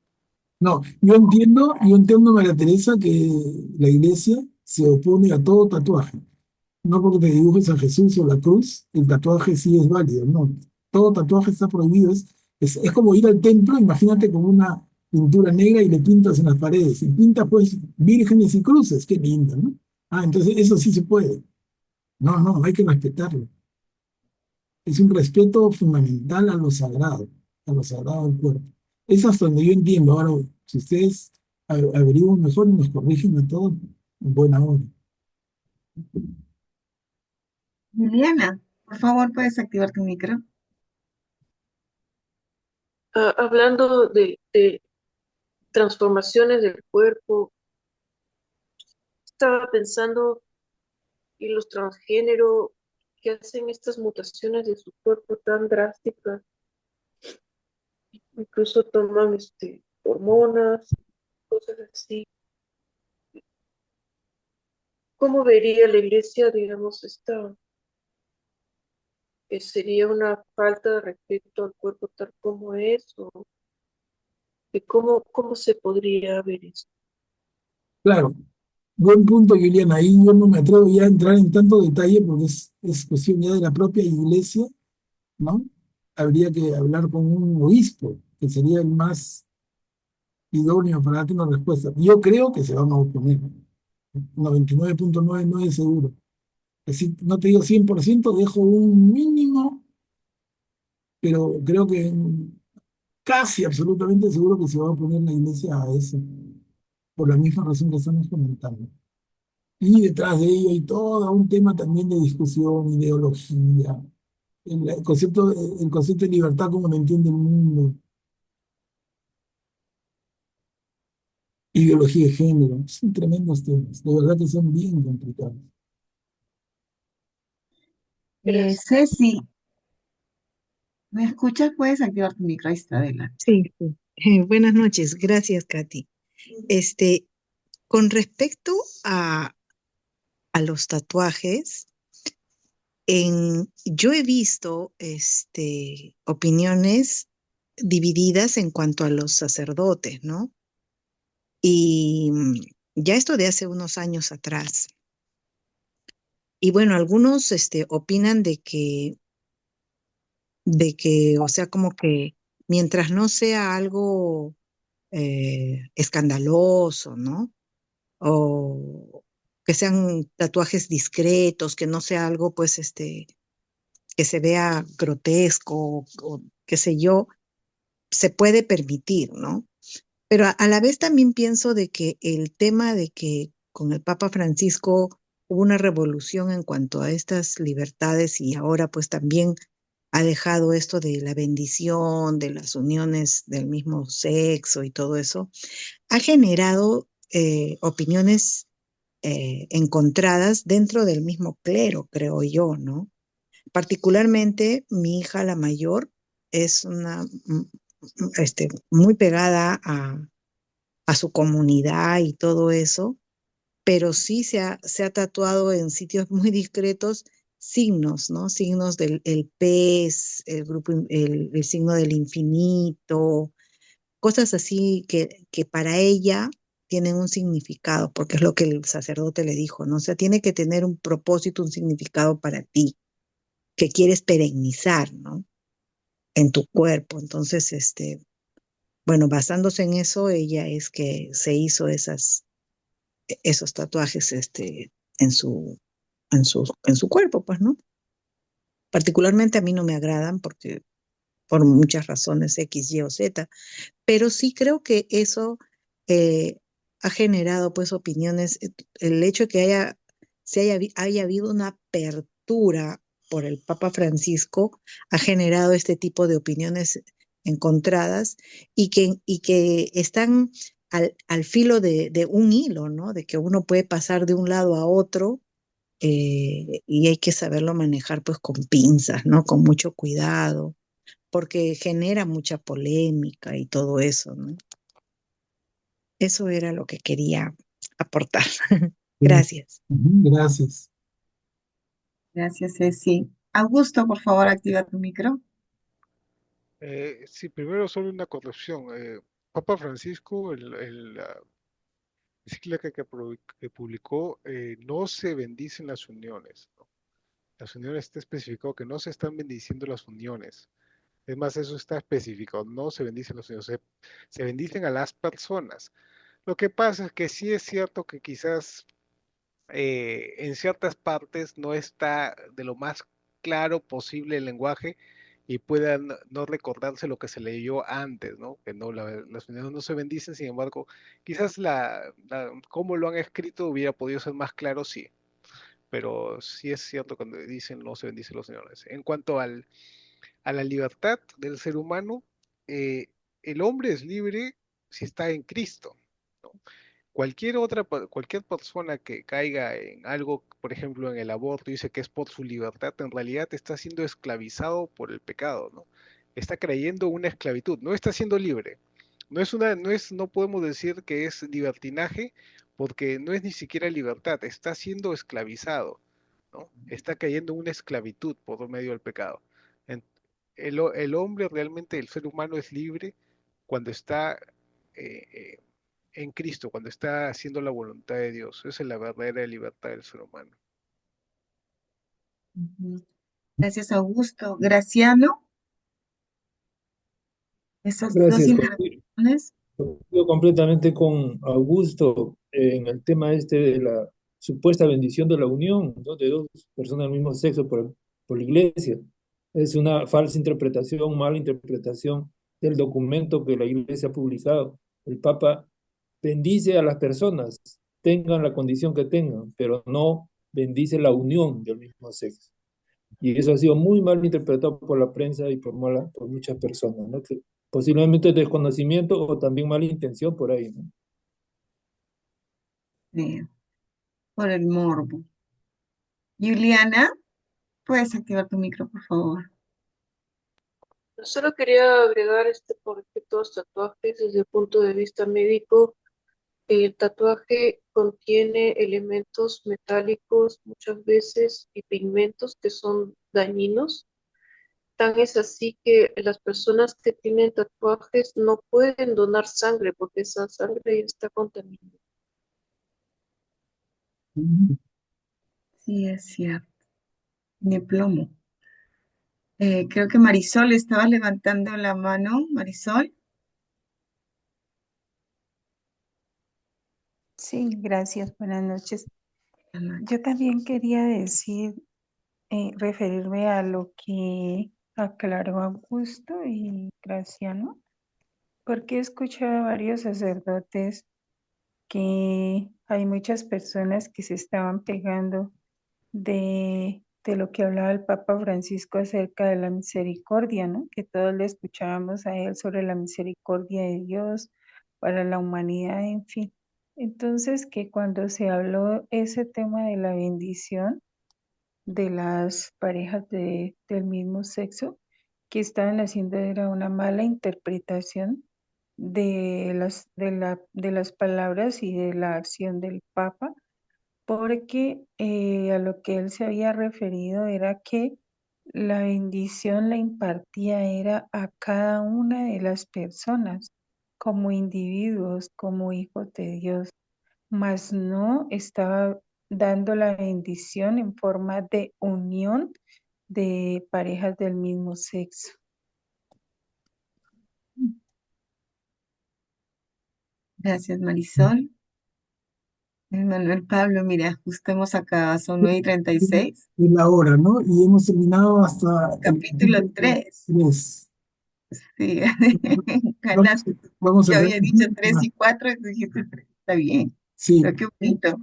No, yo entiendo, María Teresa, que la iglesia se opone a todo tatuaje. No porque te dibujes a Jesús o la cruz, el tatuaje sí es válido, no. Todo tatuaje está prohibido. Es como ir al templo, imagínate con una pintura negra y le pintas en las paredes. Y pintas pues vírgenes y cruces, qué lindo, ¿no? Ah, entonces eso sí se puede. No, hay que respetarlo. Es un respeto fundamental a lo sagrado del cuerpo. Es hasta donde yo entiendo. Ahora, si ustedes averiguan mejor y nos corrigen a todos, en buena hora. Liliana, por favor, puedes activar tu micro. Hablando de transformaciones del cuerpo, estaba pensando en los transgéneros que hacen estas mutaciones de su cuerpo tan drásticas, incluso toman hormonas, cosas así. ¿Cómo vería la iglesia, digamos, que sería una falta de respeto al cuerpo tal como es, o de cómo se podría ver eso? Claro, buen punto, Juliana. Ahí yo no me atrevo ya a entrar en tanto detalle porque es cuestión ya de la propia iglesia, ¿no? Habría que hablar con un obispo, que sería el más idóneo para darte una respuesta. Yo creo que se van a oponer. 99,99 seguro. Así, no te digo 100%, dejo un mínimo, pero creo que casi absolutamente seguro que se va a oponer la iglesia a eso, por la misma razón que estamos comentando. Y detrás de ello hay todo un tema también de discusión, ideología, el concepto de libertad como lo entiende el mundo, ideología de género. Son tremendos temas, de verdad que son bien complicados. Ceci, ¿me escuchas? Puedes activar tu micro. Ahí está, adelante. Sí, sí. Buenas noches, gracias, Katy. Este, Con respecto a los tatuajes, yo he visto opiniones divididas en cuanto a los sacerdotes, ¿no? Y ya esto de hace unos años atrás. Y bueno, algunos opinan de que, o sea, como que mientras no sea algo escandaloso, ¿no? O que sean tatuajes discretos, que no sea algo, pues, que se vea grotesco o qué sé yo, se puede permitir, ¿no? Pero a la vez también pienso de que el tema de que con el Papa Francisco hubo una revolución en cuanto a estas libertades y ahora pues también ha dejado esto de la bendición, de las uniones del mismo sexo y todo eso, ha generado opiniones encontradas dentro del mismo clero, creo yo, ¿no? Particularmente mi hija, la mayor, es muy pegada a su comunidad y todo eso, pero sí se ha tatuado en sitios muy discretos signos, ¿no? Signos del el pez, el grupo, el signo del infinito, cosas así que para ella tienen un significado, porque es lo que el sacerdote le dijo, ¿no? O sea, tiene que tener un propósito, un significado para ti, que quieres perennizar, ¿no? En tu cuerpo. Entonces, bueno, basándose en eso, ella es que se hizo esos tatuajes, en su cuerpo, pues, ¿no? Particularmente a mí no me agradan porque por muchas razones X, Y o Z, pero sí creo que eso eh, ha generado pues opiniones, el hecho de que haya habido una apertura por el Papa Francisco ha generado este tipo de opiniones encontradas y que están al filo de un hilo, ¿no? De que uno puede pasar de un lado a otro y hay que saberlo manejar pues con pinzas, ¿no? Con mucho cuidado, porque genera mucha polémica y todo eso, ¿no? Eso era lo que quería aportar. Bien. Gracias. Ujú, gracias. Gracias, Ceci. Augusto, por favor, activa tu micro. Sí, primero solo una corrección. Papa Francisco, la encíclica que publicó, no se bendicen las uniones, ¿no? Las uniones está especificado que no se están bendiciendo las uniones. Es más, eso está especificado, no se bendicen las uniones, se bendicen a las personas. Lo que pasa es que sí es cierto que quizás en ciertas partes no está de lo más claro posible el lenguaje y puedan no recordarse lo que se leyó antes, ¿no? Que no, las unidades no se bendicen, sin embargo, quizás cómo lo han escrito hubiera podido ser más claro, sí, pero sí es cierto cuando dicen no se bendicen los señores. En cuanto a la libertad del ser humano, eh, el hombre es libre si está en Cristo, ¿no? Cualquier persona que caiga en algo, por ejemplo, en el aborto, dice que es por su libertad, en realidad está siendo esclavizado por el pecado, ¿no? Está creyendo una esclavitud, no está siendo libre. No podemos decir que es libertinaje, porque no es ni siquiera libertad, está siendo esclavizado, ¿no? Está cayendo en una esclavitud por medio del pecado. En- el hombre realmente, el ser humano es libre cuando está eh, eh, en Cristo, cuando está haciendo la voluntad de Dios. Esa es la verdadera libertad del ser humano. Ujú. Gracias, Augusto. Graciano, esas dos Gracias, intervenciones. coincido completamente con Augusto en el tema este de la supuesta bendición de la unión, ¿no? De dos personas del mismo sexo por la iglesia. Es una falsa interpretación, mala interpretación del documento que la iglesia ha publicado. El Papa bendice a las personas, tengan la condición que tengan, pero no bendice la unión del mismo sexo. Y eso ha sido muy mal interpretado por la prensa y por muchas personas, ¿no? Que posiblemente desconocimiento o también mala intención por ahí, ¿no? eh, por el morbo. Juliana, puedes activar tu micro, por favor. Solo quería agregar por respecto a los tatuajes desde el punto de vista médico. el tatuaje contiene elementos metálicos muchas veces y pigmentos que son dañinos. Tan es así que las personas que tienen tatuajes no pueden donar sangre porque esa sangre ya está contaminada. Sí, es cierto. Tiene plomo. Creo que Marisol estaba levantando la mano. Marisol. Sí, gracias, buenas noches. Yo también quería decir, referirme a lo que aclaró Augusto y Graciano, porque he escuchado a varios sacerdotes que hay muchas personas que se estaban pegando de lo que hablaba el Papa Francisco acerca de la misericordia, ¿no? Que todos le escuchábamos a él sobre la misericordia de Dios para la humanidad, en fin. Entonces, que cuando se habló ese tema de la bendición de las parejas del mismo sexo, que estaban haciendo era una mala interpretación de las palabras y de la acción del Papa, porque a lo que él se había referido era que la bendición la impartía era a cada una de las personas como individuos, como hijos de Dios, mas no estaba dando la bendición en forma de unión de parejas del mismo sexo. Gracias, Marisol. Manuel Pablo, mira, justo hemos acabado, son 9:36. Y la hora, ¿no? Y hemos terminado hasta el Capítulo 3. 3. Sí, Vamos, ganaste. vamos a Yo hacer, había dicho 3 y 4 y tú dijiste 3. Está bien. sí, Pero qué bonito.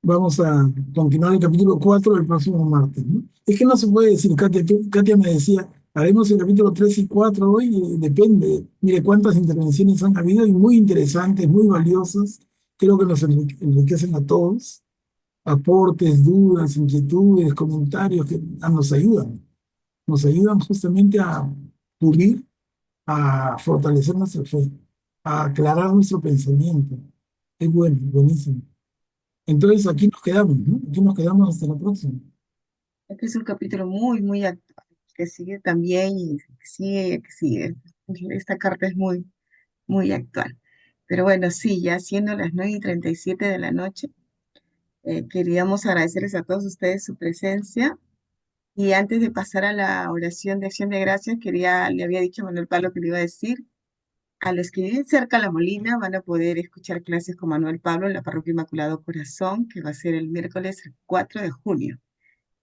vamos a continuar el capítulo 4 el próximo martes, ¿no? Es que no se puede decir, Katia, Katia me decía, haremos el capítulo 3 y 4 hoy, y depende. Mire cuántas intervenciones han habido y muy interesantes, muy valiosas. Creo que nos enriquecen a todos. Aportes, dudas, inquietudes, comentarios que nos ayudan. Nos ayudan justamente a pulir, a fortalecer nuestra fe, a aclarar nuestro pensamiento. Es bueno, buenísimo. Entonces aquí nos quedamos, ¿no? Aquí nos quedamos hasta la próxima. Este es un capítulo muy, muy actual, que sigue también y que sigue, que sigue. Esta carta es muy, muy actual. Pero bueno, sí, ya siendo las 9:37 de la noche, queríamos agradecerles a todos ustedes su presencia. Y antes de pasar a la oración de acción de gracias, le había dicho a Manuel Pablo que le iba a decir, a los que viven cerca de La Molina van a poder escuchar clases con Manuel Pablo en la Parroquia Inmaculado Corazón, que va a ser el miércoles 4 de junio.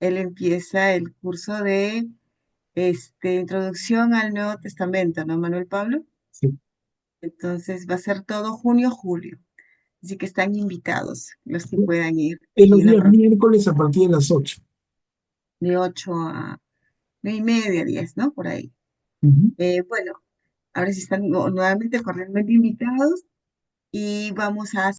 Él empieza el curso de introducción al Nuevo Testamento, ¿no, Manuel Pablo? Sí. Entonces va a ser todo junio, julio. Así que están invitados, los que puedan ir Es aquí los en la días parroquia, miércoles a partir de las 8. de 8 a 9:30, 10, ¿no? Por ahí. Ujú. Bueno, ahora sí están nuevamente cordialmente invitados y vamos a